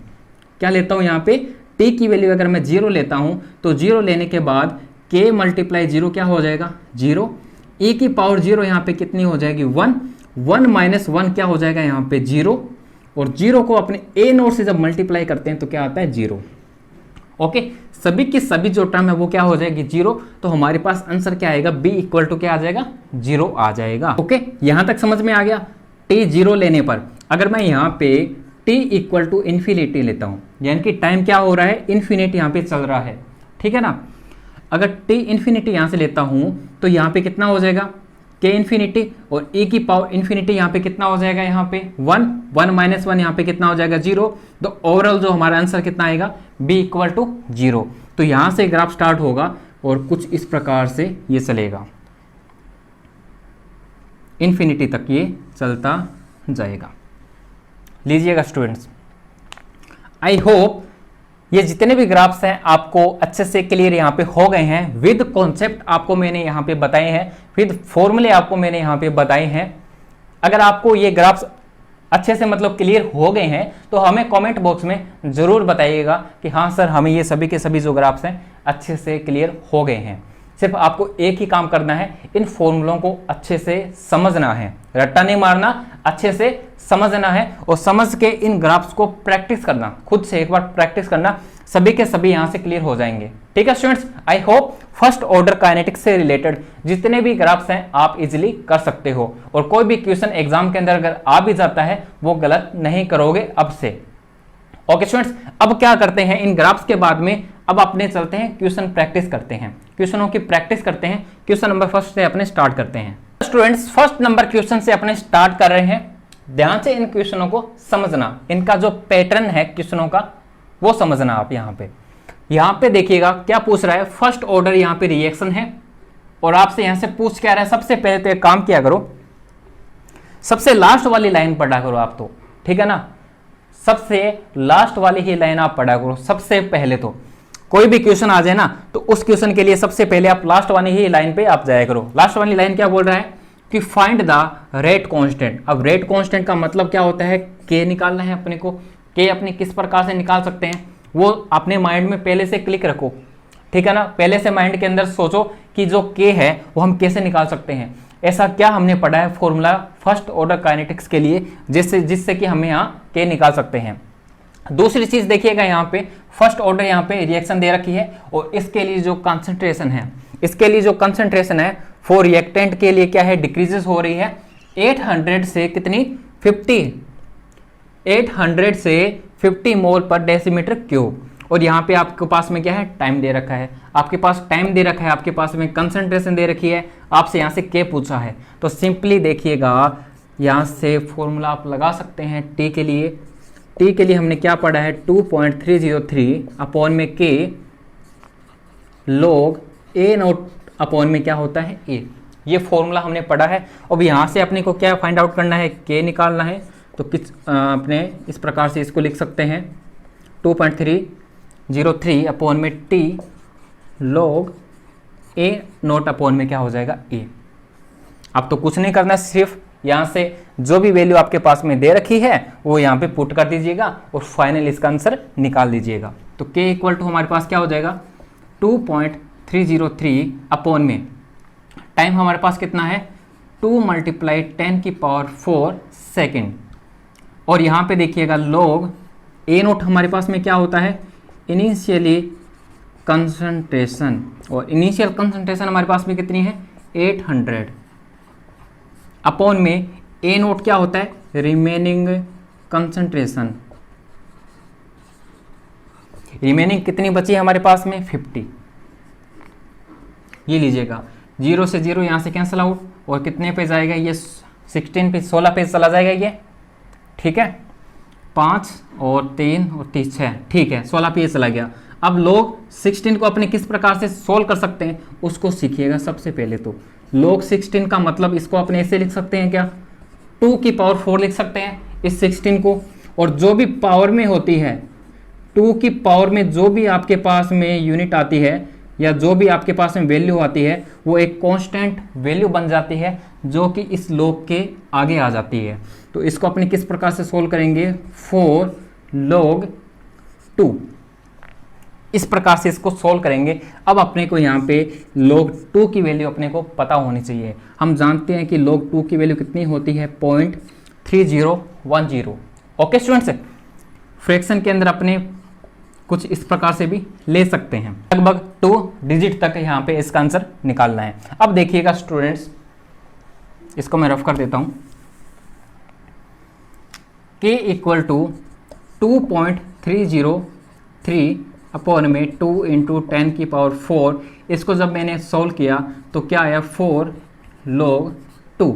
क्या लेता हूँ यहाँ पे, t की वैल्यू अगर मैं जीरो लेता हूँ तो जीरो लेने के बाद k मल्टीप्लाई जीरो क्या हो जाएगा, जीरो। e की पावर जीरो यहाँ पे कितनी हो जाएगी, 1। 1 माइनस 1 क्या हो जाएगा यहाँ पे, जीरो। और जीरो को अपने a नोट से जब मल्टीप्लाई करते हैं तो क्या आता है, जीरो। ओके, सभी की सभी जो टर्म है वो क्या हो जाएगी, जीरो। तो हमारे पास आंसर क्या आएगा, b इक्वल टू क्या आ जाएगा, जीरो आ जाएगा। ओके, यहां तक समझ में आ गया। t जीरो लेने पर अगर मैं यहाँ पे t इक्वल टू इन्फिनिटी लेता हूँ, यानी कि टाइम क्या हो रहा है, इन्फिनिटी यहाँ पे चल रहा है, ठीक है ना। अगर t इन्फिनिटी यहाँ से लेता हूँ तो यहाँ पे कितना हो जाएगा, k इन्फिनिटी, और e की पावर इन्फिनिटी यहाँ पे कितना हो जाएगा, यहाँ पे 1। 1 माइनस 1 यहाँ पे कितना हो जाएगा, जीरो। तो ओवरऑल जो हमारा आंसर कितना आएगा, b इक्वल टू जीरो। तो यहाँ से ग्राफ स्टार्ट होगा और कुछ इस प्रकार से ये चलेगा, इन्फिनिटी तक ये चलता जाएगा। लीजिएगा स्टूडेंट्स, आई होप ये जितने भी ग्राफ्स हैं आपको अच्छे से क्लियर यहाँ पे हो गए हैं। विद कॉन्सेप्ट आपको मैंने यहाँ पे बताए हैं, विद फॉर्मूले आपको मैंने यहाँ पे बताए हैं। अगर आपको ये ग्राफ्स अच्छे से मतलब क्लियर हो गए हैं तो हमें कमेंट बॉक्स में ज़रूर बताइएगा कि हाँ सर, हमें ये सभी के सभी जो ग्राफ्स हैं अच्छे से क्लियर हो गए हैं। सिर्फ आपको एक ही काम करना है, इन फॉर्मूलों को अच्छे से समझना है, रट्टा नहीं मारना, अच्छे से समझना है और समझ के इन ग्राफ्स को प्रैक्टिस करना, खुद से एक बार प्रैक्टिस करना, सभी के सभी यहां से क्लियर हो जाएंगे। ठीक है students, I hope first order kinetics से रिलेटेड जितने भी ग्राफ्स हैं आप इजीली कर सकते हो और कोई भी क्वेश्चन एग्जाम के अंदर अगर आ भी जाता है वो गलत नहीं करोगे अब से। ओके स्टूडेंट्स, अब क्या करते हैं इन ग्राफ्स के बाद में, अब अपने चलते हैं क्वेश्चन प्रैक्टिस करते हैं, क्वेश्चनों की प्रैक्टिस करते हैं। क्वेश्चन नंबर फर्स्ट से अपने स्टार्ट करते हैं। स्टूडेंट्स, फर्स्ट नंबर क्वेश्चन से अपने स्टार्ट कर रहे हैं। ध्यान से इन क्वेश्चनों को समझना, इनका जो पैटर्न है क्वेश्चनों का वो समझना। आप यहाँ पे देखिएगा क्या पूछ रहा है, फर्स्ट ऑर्डर यहाँ पे रिएक्शन है और आपसे यहाँ से पूछ क्या रहा है। सबसे पहले तो एक काम किया करो, सबसे लास्ट वाली लाइन पढ़ा करो आप तो, ठीक है ना, सबसे लास्ट वाली ही लाइन आप पढ़ा करो सबसे पहले। तो कोई भी क्वेश्चन आ जाए ना तो उस क्वेश्चन के लिए सबसे पहले आप लास्ट वाली ही लाइन पे आप जाया करो। लास्ट वाली लाइन क्या बोल रहा है कि फाइंड द रेट कांस्टेंट। अब रेट कांस्टेंट का मतलब क्या होता है, के निकालना है अपने को। के अपने किस प्रकार से निकाल सकते हैं वो अपने माइंड में पहले से क्लिक रखो, ठीक है ना। पहले से माइंड के अंदर सोचो कि जो के है वो हम कैसे निकाल सकते हैं। ऐसा क्या हमने पढ़ा है फॉर्मूला फर्स्ट ऑर्डर काइनेटिक्स के लिए जिससे कि हमें यहाँ के निकाल सकते हैं। दूसरी चीज देखिएगा, यहाँ पे फर्स्ट ऑर्डर यहाँ पे रिएक्शन दे रखी है और इसके लिए जो कंसंट्रेशन है, इसके लिए जो कंसंट्रेशन है फॉर रिएक्टेंट के लिए क्या है, डिक्रीजेस हो रही है 800 से कितनी 50, 800 से 50 मोल पर डेसीमीटर क्यूब। और यहाँ पे आपके पास में क्या है, टाइम दे रखा है, आपके पास टाइम दे रखा है, आपके पास में कंसंट्रेशन दे रखी है, आपसे यहाँ से के पूछा है। तो सिंपली देखिएगा यहाँ से फॉर्मूला आप लगा सकते हैं टी के लिए। टी के लिए हमने क्या पढ़ा है 2.303 अपॉन में के लॉग ए नोट अपॉन में क्या होता है ए। ये फॉर्मूला हमने पढ़ा है। अब यहाँ से अपने को क्या फाइंड आउट करना है, के निकालना है। तो किस अपने इस प्रकार से इसको लिख सकते हैं 2.303 अपॉन में टी लॉग ए नोट अपॉन में क्या हो जाएगा ए। अब तो कुछ नहीं करना, सिर्फ यहाँ से जो भी वैल्यू आपके पास में दे रखी है वो यहाँ पे पुट कर दीजिएगा और फाइनल इसका आंसर निकाल दीजिएगा। तो के इक्वल टू हमारे पास क्या हो जाएगा 2.303 अपॉन में टाइम हमारे पास कितना है 2 मल्टीप्लाई 10 की पावर 4 सेकेंड। और यहाँ पे देखिएगा लॉग ए नोट हमारे पास में क्या होता है इनिशियली कंसंट्रेशन, और इनिशियल कंसंट्रेशन हमारे पास में कितनी है 800 अपॉन में ए नोट क्या होता है रिमेनिंग कंसंट्रेशन। रिमेनिंग कितनी बची है हमारे पास में 50। ये लीजिएगा 0 से 0 यहाँ से कैंसिल आउट और कितने पे जाएगा ये 16 पे 16 पे चला जाएगा ये, ठीक है। 5 और 3 और 3 6, ठीक है 16 पे ये चला गया। अब log 16 को अपने किस प्रकार से सोल्व कर सकते हैं उसको सीखिएगा। सबसे पहले तो log 16 का मतलब इसको अपने ऐसे लिख सकते हैं क्या, 2 की पावर 4 लिख सकते हैं इस 16 को, और जो भी पावर में होती है 2 की पावर में जो भी आपके पास में यूनिट आती है या जो भी आपके पास में वैल्यू आती है वो एक कांस्टेंट वैल्यू बन जाती है जो कि इस log के आगे आ जाती है। तो इसको अपने किस प्रकार से सोल्व करेंगे, 4 log 2, इस प्रकार से इसको सोल्व करेंगे। अब अपने को यहाँ पे log 2 की वैल्यू अपने को पता होनी चाहिए। हम जानते हैं कि log 2 की वैल्यू कितनी होती है, 0.3010। ओके स्टूडेंट्स, फ्रैक्शन के अंदर अपने कुछ इस प्रकार से भी ले सकते हैं, लगभग 2 डिजिट तक यहाँ पे इसका आंसर निकालना है। अब देखिएगा स्टूडेंट्स, इसको मैं रफ कर देता हूँ, k इक्वल टू 2.303 अपॉन में 2 इंटू 10 की पावर 4, इसको जब मैंने सोल्व किया तो क्या आया, 4 log 2,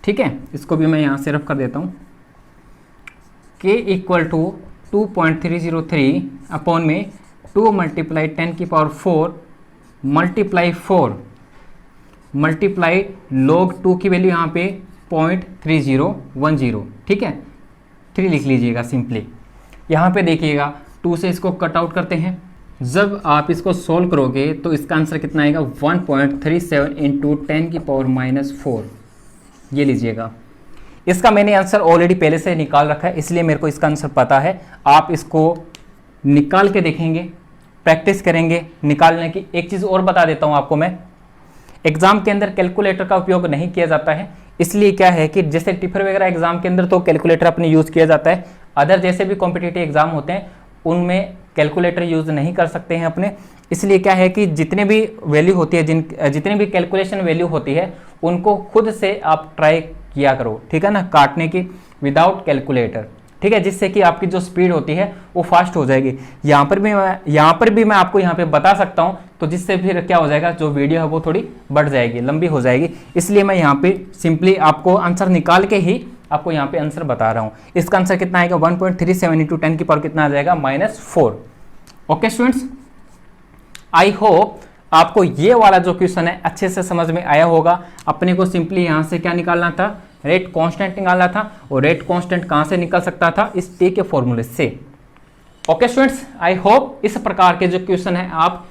ठीक है। इसको भी मैं यहाँ से रफ कर देता हूँ, k इक्वल टू 2.303 अपॉन में 2 मल्टीप्लाई 10 की पावर 4 मल्टीप्लाई 4 मल्टीप्लाई log 2 की वैल्यू यहाँ पे 0.3010, ठीक है, 3 लिख लीजिएगा सिंपली। यहाँ पे देखिएगा 2 से इसको कट आउट करते हैं, जब आप इसको सोल्व करोगे तो इसका आंसर कितना आएगा, 1.37 इंटू 10 की पावर -4, ये लीजिएगा। इसका मैंने आंसर ऑलरेडी पहले से निकाल रखा है, इसलिए मेरे को इसका आंसर पता है। आप इसको निकाल के देखेंगे, प्रैक्टिस करेंगे निकालने की। एक चीज़ और बता देता हूँ आपको मैं, एग्जाम के अंदर कैलकुलेटर का उपयोग नहीं किया जाता है, इसलिए क्या है कि जैसे टिफर वगैरह एग्जाम के अंदर तो कैलकुलेटर अपने यूज़ किया जाता है, अदर जैसे भी कॉम्पिटिटिव एग्जाम होते हैं उनमें कैलकुलेटर यूज़ नहीं कर सकते हैं अपने। इसलिए क्या है कि जितने भी वैल्यू होती है, जितनी भी कैलकुलेशन वैल्यू होती है उनको खुद से आप ट्राई किया करो, ठीक है ना, काटने की विदाउट कैलकुलेटर, ठीक है, जिससे कि आपकी जो स्पीड होती है वो फास्ट हो जाएगी। यहाँ पर भी मैं आपको यहाँ पे बता सकता हूँ, तो जिससे फिर क्या हो जाएगा, जो वीडियो है वो थोड़ी बढ़ जाएगी, लंबी हो जाएगी। इसलिए मैं यहाँ पे सिंपली आपको आंसर निकाल के ही आपको यहाँ पे आंसर बता रहा हूँ। इसका आंसर कितना आएगा, 1.37 इंटू 10 की पावर कितना आ जाएगा, -4। ओके स्टूडेंट्स, आई होप आपको ये वाला जो क्वेश्चन है अच्छे से समझ में आया होगा। अपने को सिंपली यहाँ से क्या निकालना था, रेट कांस्टेंट निकालना था, और रेट कांस्टेंट कहाँ से निकल सकता था, इस टी के फॉर्मूले से। ओके स्टूडेंट्स, आई होप इस प्रकार के जो क्वेश्चन है आप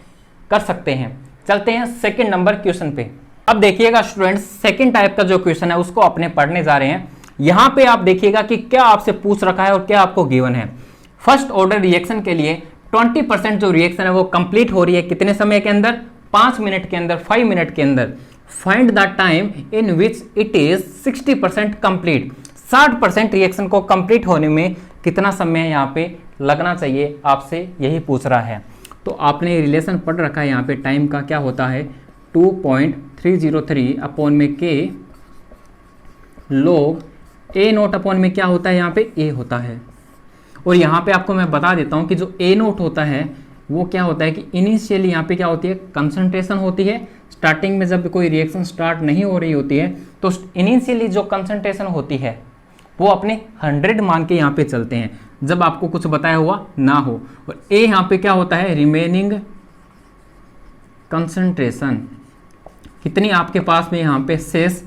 कर सकते हैं। चलते हैं सेकंड नंबर क्वेश्चन पे। अब देखिएगा स्टूडेंट्स, सेकंड टाइप का जो क्वेश्चन है उसको अपने पढ़ने जा रहे हैं। यहाँ पे आप देखिएगा कि क्या आपसे पूछ रखा है और क्या आपको गिवन है। फर्स्ट ऑर्डर रिएक्शन के लिए 20% जो रिएक्शन है वो कंप्लीट हो रही है कितने समय के अंदर, 5 मिनट के अंदर, 5 मिनट के अंदर। Find the time in which it is 60% complete. 60% reaction को कंप्लीट होने में कितना समय यहाँ पे लगना चाहिए, आपसे यही पूछ रहा है। तो आपने रिलेशन पढ़ रखा है यहाँ पे, टाइम का क्या होता है, 2.303 अपॉन में के log ए नोट अपॉन में क्या होता है, यहाँ पे ए होता है। और यहाँ पे आपको मैं बता देता हूँ कि जो ए नोट होता है वो क्या होता है कि इनिशियली यहाँ पे क्या होती है, कंसंट्रेशन होती है। स्टार्टिंग में जब कोई रिएक्शन स्टार्ट नहीं हो रही होती है तो इनिशियली जो कंसंट्रेशन होती है वो अपने 100 मान के यहाँ पे चलते हैं, जब आपको कुछ बताया हुआ ना हो। और ए यहाँ पे क्या होता है, रिमेनिंग कंसंट्रेशन, कितनी आपके पास में यहाँ पे शेष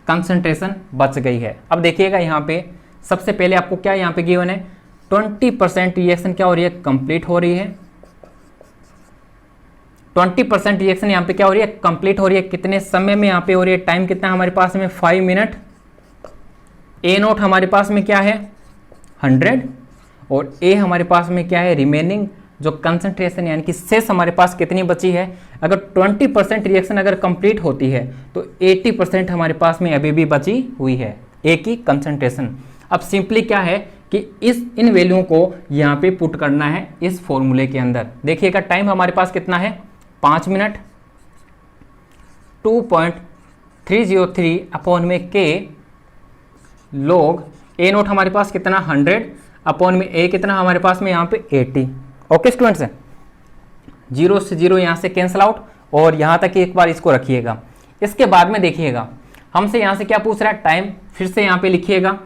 कंसंट्रेशन बच गई है। अब देखिएगा यहाँ पे सबसे पहले आपको क्या यहाँ पे गिवन है, 20% रिएक्शन क्या हो रही है, कंप्लीट हो रही है। 20% रिएक्शन यहाँ पे क्या हो रही है, कंप्लीट हो रही है। कितने समय में यहाँ पे हो रही है, टाइम कितना हमारे पास में, 5 मिनट। ए नोट हमारे पास में क्या है, 100, और ए हमारे पास में क्या है, रिमेनिंग जो कंसंट्रेशन यानी कि शेष हमारे पास कितनी बची है। अगर 20% रिएक्शन अगर कंप्लीट होती है तो 80% हमारे पास में अभी भी बची हुई है ए की कंसंट्रेशन। अब सिंपली क्या है कि इन वैल्यू को यहाँ पे पुट करना है इस फॉर्मूले के अंदर। देखिएगा टाइम हमारे पास कितना है, 5 मिनट। 2.303 अपॉन में के log ए नोट हमारे पास कितना, 100 अपॉन में ए कितना हमारे पास में यहाँ पे 80। ओके स्टूडेंट्स, 0 से 0 यहाँ से कैंसल आउट, और यहाँ तक एक बार इसको रखिएगा। इसके बाद में देखिएगा हमसे यहाँ से क्या पूछ रहा है, टाइम। फिर से यहाँ पे लिखिएगा,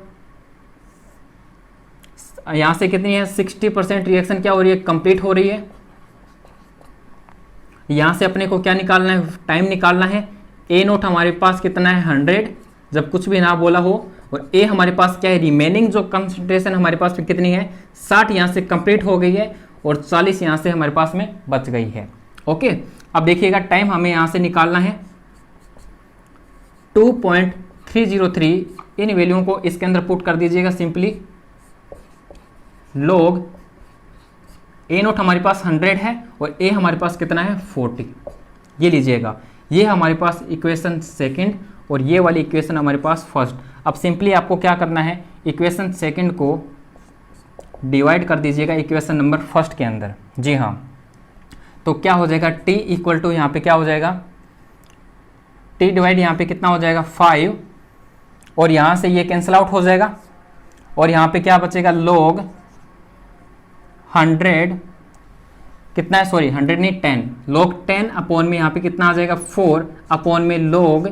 यहाँ से कितनी है 60% रिएक्शन क्या हो रही है, कंप्लीट हो रही है। यहाँ से अपने को क्या निकालना है, टाइम निकालना है। ए नोट हमारे पास कितना है 100 जब कुछ भी ना बोला हो, और ए हमारे पास क्या है रिमेनिंग जो कंसंट्रेशन हमारे पास में कितनी है 60 यहाँ से कंप्लीट हो गई है और 40 यहाँ से हमारे पास में बच गई है। ओके, अब देखिएगा टाइम हमें यहाँ से निकालना है 2.303। इन वैल्यूओं को इसके अंदर पुट कर दीजिएगा सिंपली। लॉग ए नोट हमारे पास 100 है और ए हमारे पास कितना है 40। ये लीजिएगा, ये हमारे पास इक्वेशन सेकंड और ये वाली इक्वेशन हमारे पास फर्स्ट। अब सिंपली आपको क्या करना है, इक्वेशन सेकंड को डिवाइड कर दीजिएगा इक्वेशन नंबर फर्स्ट के अंदर। जी हाँ, तो क्या हो जाएगा t इक्वल टू यहाँ पे क्या हो जाएगा, t डिवाइड यहाँ पे कितना हो जाएगा 5, और यहाँ से ये कैंसिल आउट हो जाएगा और यहाँ पे क्या बचेगा log 100 कितना है, सॉरी 100 नहीं 10, log 10 अपॉन में यहाँ पे कितना आ जाएगा 4 अपॉन में log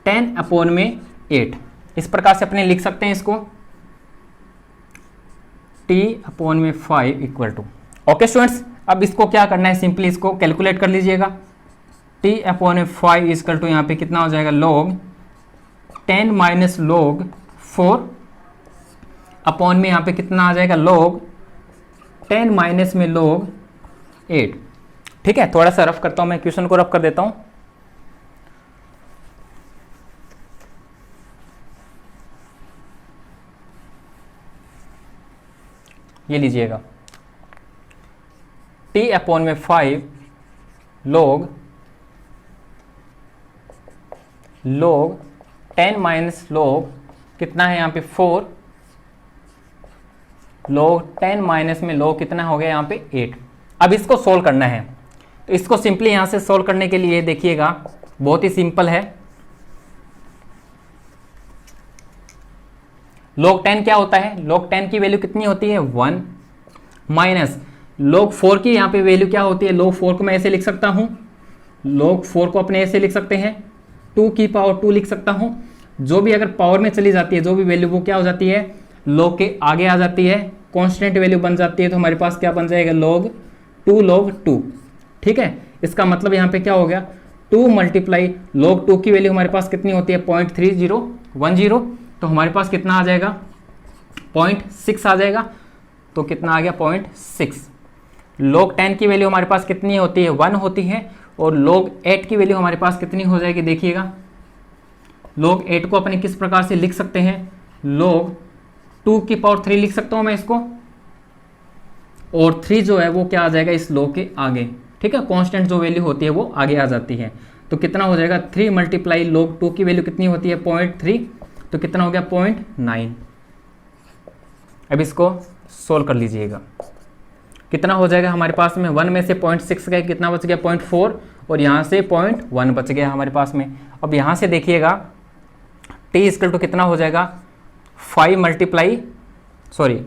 10 अपॉन में 8। इस प्रकार से अपने लिख सकते हैं इसको t अपॉन में 5 इक्वल टू। ओके स्टूडेंट्स, अब इसको क्या करना है, सिंपली इसको कैलकुलेट कर लीजिएगा। t अपॉन में 5 इक्वल टू यहाँ पे कितना हो जाएगा log 10 माइनस log 4 अपॉन में यहाँ पे कितना आ जाएगा log 10 माइनस में log 8। ठीक है, थोड़ा सा रफ करता हूं, मैं क्वेश्चन को रफ कर देता हूं। ये लीजिएगा t अपॉन में 5 log 10 माइनस log कितना है यहाँ पे 4, log 10 माइनस में log कितना हो गया यहाँ पे 8। अब इसको सोल्व करना है, तो इसको सिंपली यहाँ से सोल्व करने के लिए देखिएगा बहुत ही सिंपल है। log 10 क्या होता है, log 10 की वैल्यू कितनी होती है 1 माइनस log 4 की यहाँ पे वैल्यू क्या होती है, log 4 को मैं ऐसे लिख सकता हूँ, log 4 को अपने ऐसे लिख सकते हैं 2 की पावर 2 लिख सकता हूँ। जो भी अगर पावर में चली जाती है जो भी वैल्यू वो क्या हो जाती है log के आगे आ जाती है, कांस्टेंट वैल्यू बन जाती है, तो हमारे पास क्या बन जाएगा log 2। ठीक है, इसका मतलब यहाँ पे क्या हो गया 2 मल्टीप्लाई log 2 की वैल्यू हमारे पास कितनी होती है 0.3010, तो हमारे पास कितना आ जाएगा 0.6 आ जाएगा, तो कितना आ गया 0.6। log 10 की वैल्यू हमारे पास कितनी होती है 1 होती है, और log 8 की वैल्यू हमारे पास कितनी हो जाएगी, देखिएगा log 8 को अपने किस प्रकार से लिख सकते हैं, log 2 की पावर 3 लिख सकता हूं मैं इसको, और 3 जो है वो क्या आ जाएगा इस log के आगे। ठीक है, कांस्टेंट जो वैल्यू होती है वो आगे आ जाती है, तो कितना हो जाएगा 3 मल्टीप्लाई log 2 की वैल्यू कितनी होती है 0.3, तो कितना हो गया 0.9। अब इसको सोल्व कर लीजिएगा, कितना हो जाएगा हमारे पास में 1 में से 0.6 गए, कितना बच गया 0.4, और यहाँ से 0.1 बच गया हमारे पास में। अब यहाँ से देखिएगा t इक्वल टू कितना हो जाएगा 5 मल्टीप्लाई, सॉरी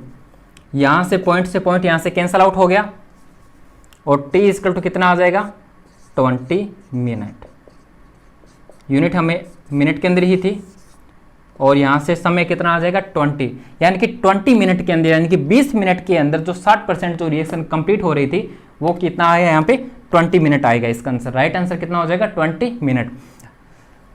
यहाँ से पॉइंट यहाँ से कैंसल आउट हो गया, और t इक्वल टू कितना आ जाएगा 20 मिनट। यूनिट हमें मिनट के अंदर ही थी, और यहाँ से समय कितना आ जाएगा 20, यानी कि 20 मिनट के अंदर, यानी कि 20 मिनट के अंदर जो 60% जो रिएक्शन कंप्लीट हो रही थी वो कितना आएगा यहाँ पे 20 मिनट आएगा। इसका आंसर, राइट आंसर कितना हो जाएगा 20 मिनट।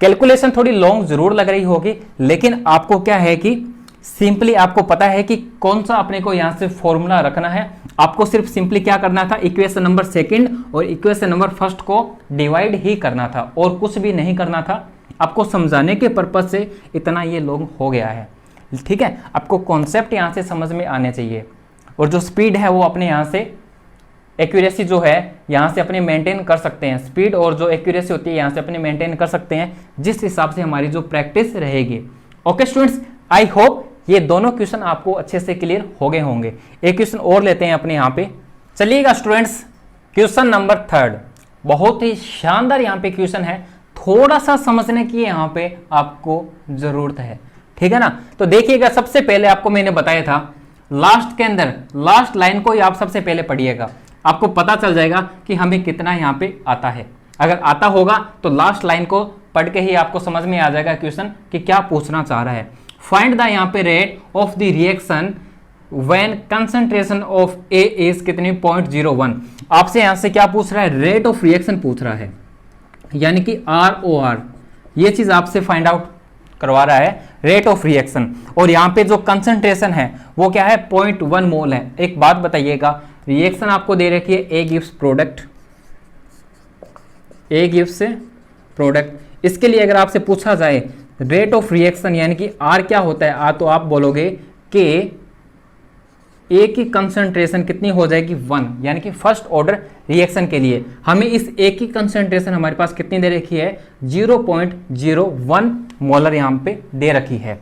कैलकुलेशन थोड़ी लॉन्ग जरूर लग रही होगी, लेकिन आपको क्या है कि सिंपली आपको पता है कि कौन सा अपने को यहाँ से फॉर्मूला रखना है। आपको सिर्फ सिंपली क्या करना था, इक्वेशन नंबर सेकंड और इक्वेशन नंबर फर्स्ट को डिवाइड ही करना था, और कुछ भी नहीं करना था। आपको समझाने के पर्पज से इतना ये लॉन्ग हो गया है। ठीक है, आपको कॉन्सेप्ट यहाँ से समझ में आने चाहिए, और जो स्पीड है वो अपने यहाँ से एक्यूरेसी जो है यहाँ से अपने मेंटेन कर सकते हैं। स्पीड और जो एक्यूरेसी होती है यहाँ से अपने मेंटेन कर सकते हैं, जिस हिसाब से हमारी जो प्रैक्टिस रहेगी। ओके स्टूडेंट्स, आई होप ये दोनों क्वेश्चन आपको अच्छे से क्लियर हो गए होंगे। एक क्वेश्चन और लेते हैं अपने यहाँ पे, चलिएगा स्टूडेंट्स। क्वेश्चन नंबर 3 बहुत ही शानदार यहाँ पे क्वेश्चन है, थोड़ा सा समझने की यहाँ पे आपको जरूरत है। ठीक है ना, तो देखिएगा सबसे पहले आपको मैंने बताया था लास्ट के अंदर, लास्ट लाइन को ही आप सबसे पहले पढ़िएगा, आपको पता चल जाएगा कि हमें कितना यहाँ पे आता है। अगर आता होगा तो लास्ट लाइन को पढ़ के ही आपको समझ में आ जाएगा क्वेश्चन कि क्या पूछना चाह रहा है। फाइंड द यहाँ पे rate of the reaction when concentration of A is कितनी 0.01। आपसे यहां से क्या पूछ रहा है, रेट ऑफ रिएक्शन पूछ रहा है, यानी कि ROR, ये चीज आपसे फाइंड आउट करवा रहा है, रेट ऑफ रिएक्शन। और यहाँ पे जो कंसंट्रेशन है वो क्या है 0.1 मोल है। एक बात बताइएगा, रिएक्शन आपको दे रखी है A gives product, A gives product. इसके लिए अगर आपसे पूछा जाए रेट ऑफ रिएक्शन यानी कि आर क्या होता है, तो आप बोलोगे कि ए की कंसंट्रेशन कितनी हो जाएगी 1, यानी कि फर्स्ट ऑर्डर रिएक्शन के लिए हमें इस ए की कंसंट्रेशन हमारे पास कितनी दे रखी है 0.01 मोलर यहाँ पे दे रखी है।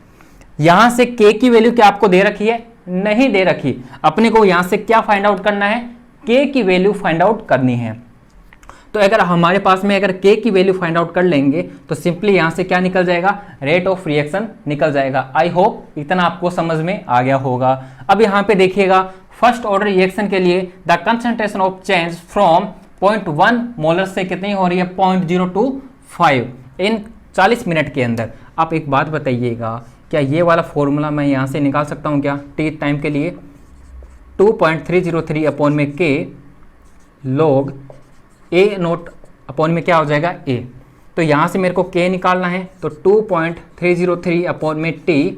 यहां से के की वैल्यू क्या आपको दे रखी है, नहीं दे रखी। अपने को यहां से क्या फाइंड आउट करना है, के की वैल्यू फाइंड आउट करनी है। तो अगर हमारे पास में अगर के की वैल्यू फाइंड आउट कर लेंगे तो सिंपली यहां से क्या निकल जाएगा, रेट ऑफ रिएक्शन निकल जाएगा। आई होप इतना आपको समझ में आ गया होगा। अब यहां पे देखिएगा फर्स्ट ऑर्डर रिएक्शन के लिए the concentration of change from 0.1 molar से कितनी हो रही है 0.025 इन 40 मिनट के अंदर। आप एक बात बताइएगा, क्या ये वाला फॉर्मूला मैं यहां से निकाल सकता हूं क्या टी टाइम के लिए, 2.303 अपॉन में के लॉग ए नोट अपॉन में क्या हो जाएगा ए। तो यहां से मेरे को के निकालना है, तो 2.303 अपॉन में टी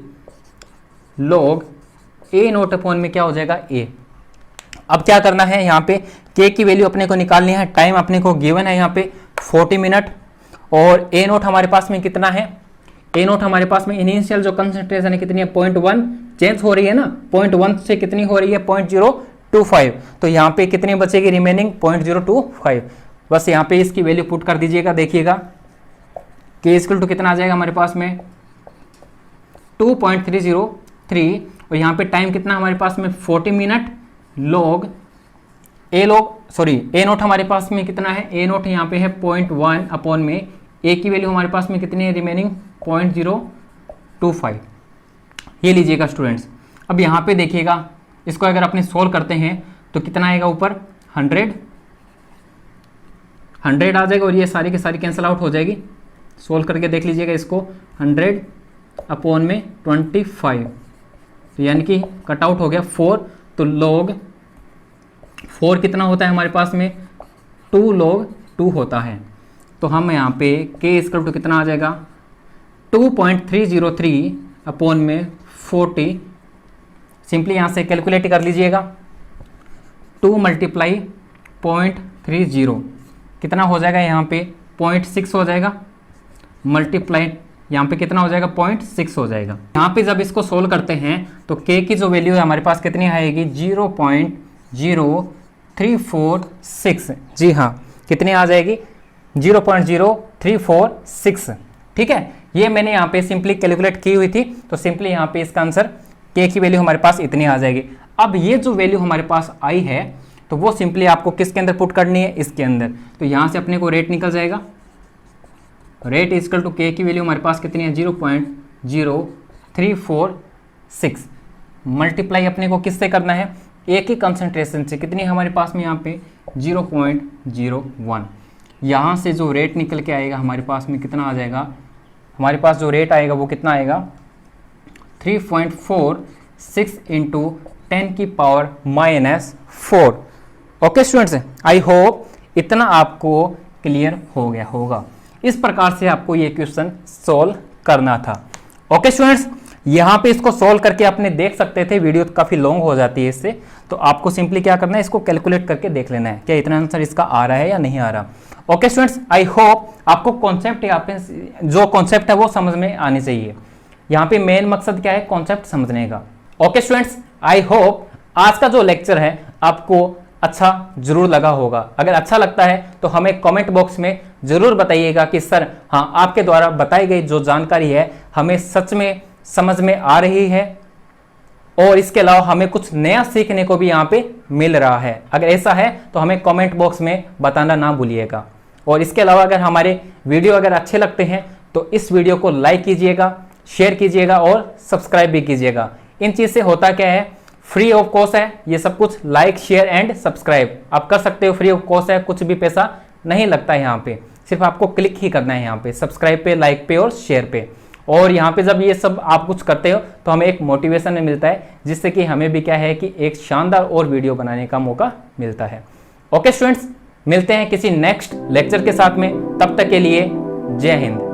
लॉग ए नोट अपॉन में क्या हो जाएगा ए। अब क्या करना है, यहाँ पे के की वैल्यू अपने को निकालनी है। टाइम अपने को गिवन है यहाँ पे 40 मिनट, और ए नोट हमारे पास में कितना है, ए नोट हमारे पास में इनिशियल जो कंसंट्रेशन है कितनी है 0.1, चेंज हो रही है ना 0.1 से कितनी हो रही है 0.025। तो यहाँ पे कितनी बचेगी रिमेनिंग 0.025। बस यहाँ पे इसकी वैल्यू पुट कर दीजिएगा। देखिएगा के इक्वल टू कितना आ जाएगा हमारे पास में 2.303, और यहाँ पे टाइम कितना हमारे पास में 40 मिनट लॉग ए नोट हमारे पास में कितना है, ए नोट यहाँ पे है 0.1 अपॉन में ए की वैल्यू हमारे पास में कितनी है रिमेनिंग 0.025। ये लीजिएगा स्टूडेंट्स। अब यहाँ पे देखिएगा इसको अगर अपने सोल्व करते हैं तो कितना आएगा ऊपर 100 आ जाएगा, और ये सारी की सारी कैंसिल आउट हो जाएगी। सोल्व करके देख लीजिएगा इसको, 100 अपॉन में 25, तो यानी कि कट आउट हो गया 4, तो log 4 कितना होता है हमारे पास में 2 log 2 होता है। तो हम यहाँ पे k इक्वल टू कितना आ जाएगा 2.303 अपॉन में 40, सिंपली यहाँ से कैलकुलेट कर लीजिएगा, 2 मल्टीप्लाई 0.30 कितना हो जाएगा यहाँ पे 0.6 हो जाएगा, मल्टीप्लाई यहाँ पे कितना हो जाएगा 0.6 हो जाएगा। यहाँ पे जब इसको सोल्व करते हैं तो k की जो वैल्यू है हमारे पास कितनी आएगी 0.0346। जी हाँ, कितनी आ जाएगी 0.0346। ठीक है, ये मैंने यहाँ पे सिंपली कैलकुलेट की हुई थी, तो सिंपली यहाँ पे इसका आंसर k की वैल्यू हमारे पास इतनी आ जाएगी। अब ये जो वैल्यू हमारे पास आई है तो वो सिंपली आपको किसके अंदर पुट करनी है, इसके अंदर। तो यहाँ से अपने को रेट निकल जाएगा, रेट इक्वल टू के की वैल्यू हमारे पास कितनी है 0.0346, मल्टीप्लाई अपने को किससे करना है ए की कंसंट्रेशन से, कितनी है हमारे पास में यहाँ पे 0.01। यहाँ से जो रेट निकल के आएगा हमारे पास में कितना आ जाएगा, हमारे पास जो रेट आएगा वो कितना आएगा 3.46 इंटू 10 की power -4। Okay students, I hope इतना आपको क्लियर हो गया होगा। इस प्रकार से आपको ये क्वेश्चन सॉल्व करना था। ओके स्टूडेंट्स, यहाँ पे इसको सॉल्व करके आपने देख सकते थे, वीडियो तो काफ़ी लॉन्ग हो जाती है इससे, तो आपको सिंपली क्या करना है, इसको कैलकुलेट करके देख लेना है क्या इतना आंसर इसका आ रहा है या नहीं आ रहा। ओके स्टूडेंट्स, आई होप आपको कॉन्सेप्ट यहाँ पे जो कॉन्सेप्ट है वो समझ में आनी चाहिए। यहाँ पे मेन मकसद क्या है, कॉन्सेप्ट समझने का। ओके स्टूडेंट्स, आई होप आज का जो लेक्चर है आपको अच्छा जरूर लगा होगा। अगर अच्छा लगता है तो हमें कमेंट बॉक्स में जरूर बताइएगा कि सर हाँ, आपके द्वारा बताई गई जो जानकारी है हमें सच में समझ में आ रही है, और इसके अलावा हमें कुछ नया सीखने को भी यहाँ पे मिल रहा है। अगर ऐसा है तो हमें कमेंट बॉक्स में बताना ना भूलिएगा। और इसके अलावा अगर हमारे वीडियो अगर अच्छे लगते हैं तो इस वीडियो को लाइक कीजिएगा, शेयर कीजिएगा और सब्सक्राइब भी कीजिएगा। इन चीज़ से होता क्या है, फ्री ऑफ कॉस्ट है ये सब कुछ, लाइक शेयर एंड सब्सक्राइब आप कर सकते हो, फ्री ऑफ कॉस्ट है, कुछ भी पैसा नहीं लगता है यहाँ पे, सिर्फ आपको क्लिक ही करना है यहाँ पे सब्सक्राइब पे, लाइक पे और शेयर पे। और यहाँ पे जब ये सब आप कुछ करते हो तो हमें एक मोटिवेशन में मिलता है, जिससे कि हमें भी क्या है कि एक शानदार और वीडियो बनाने का मौका मिलता है। ओके स्टूडेंट्स, मिलते हैं किसी नेक्स्ट लेक्चर के साथ में, तब तक के लिए जय हिंद।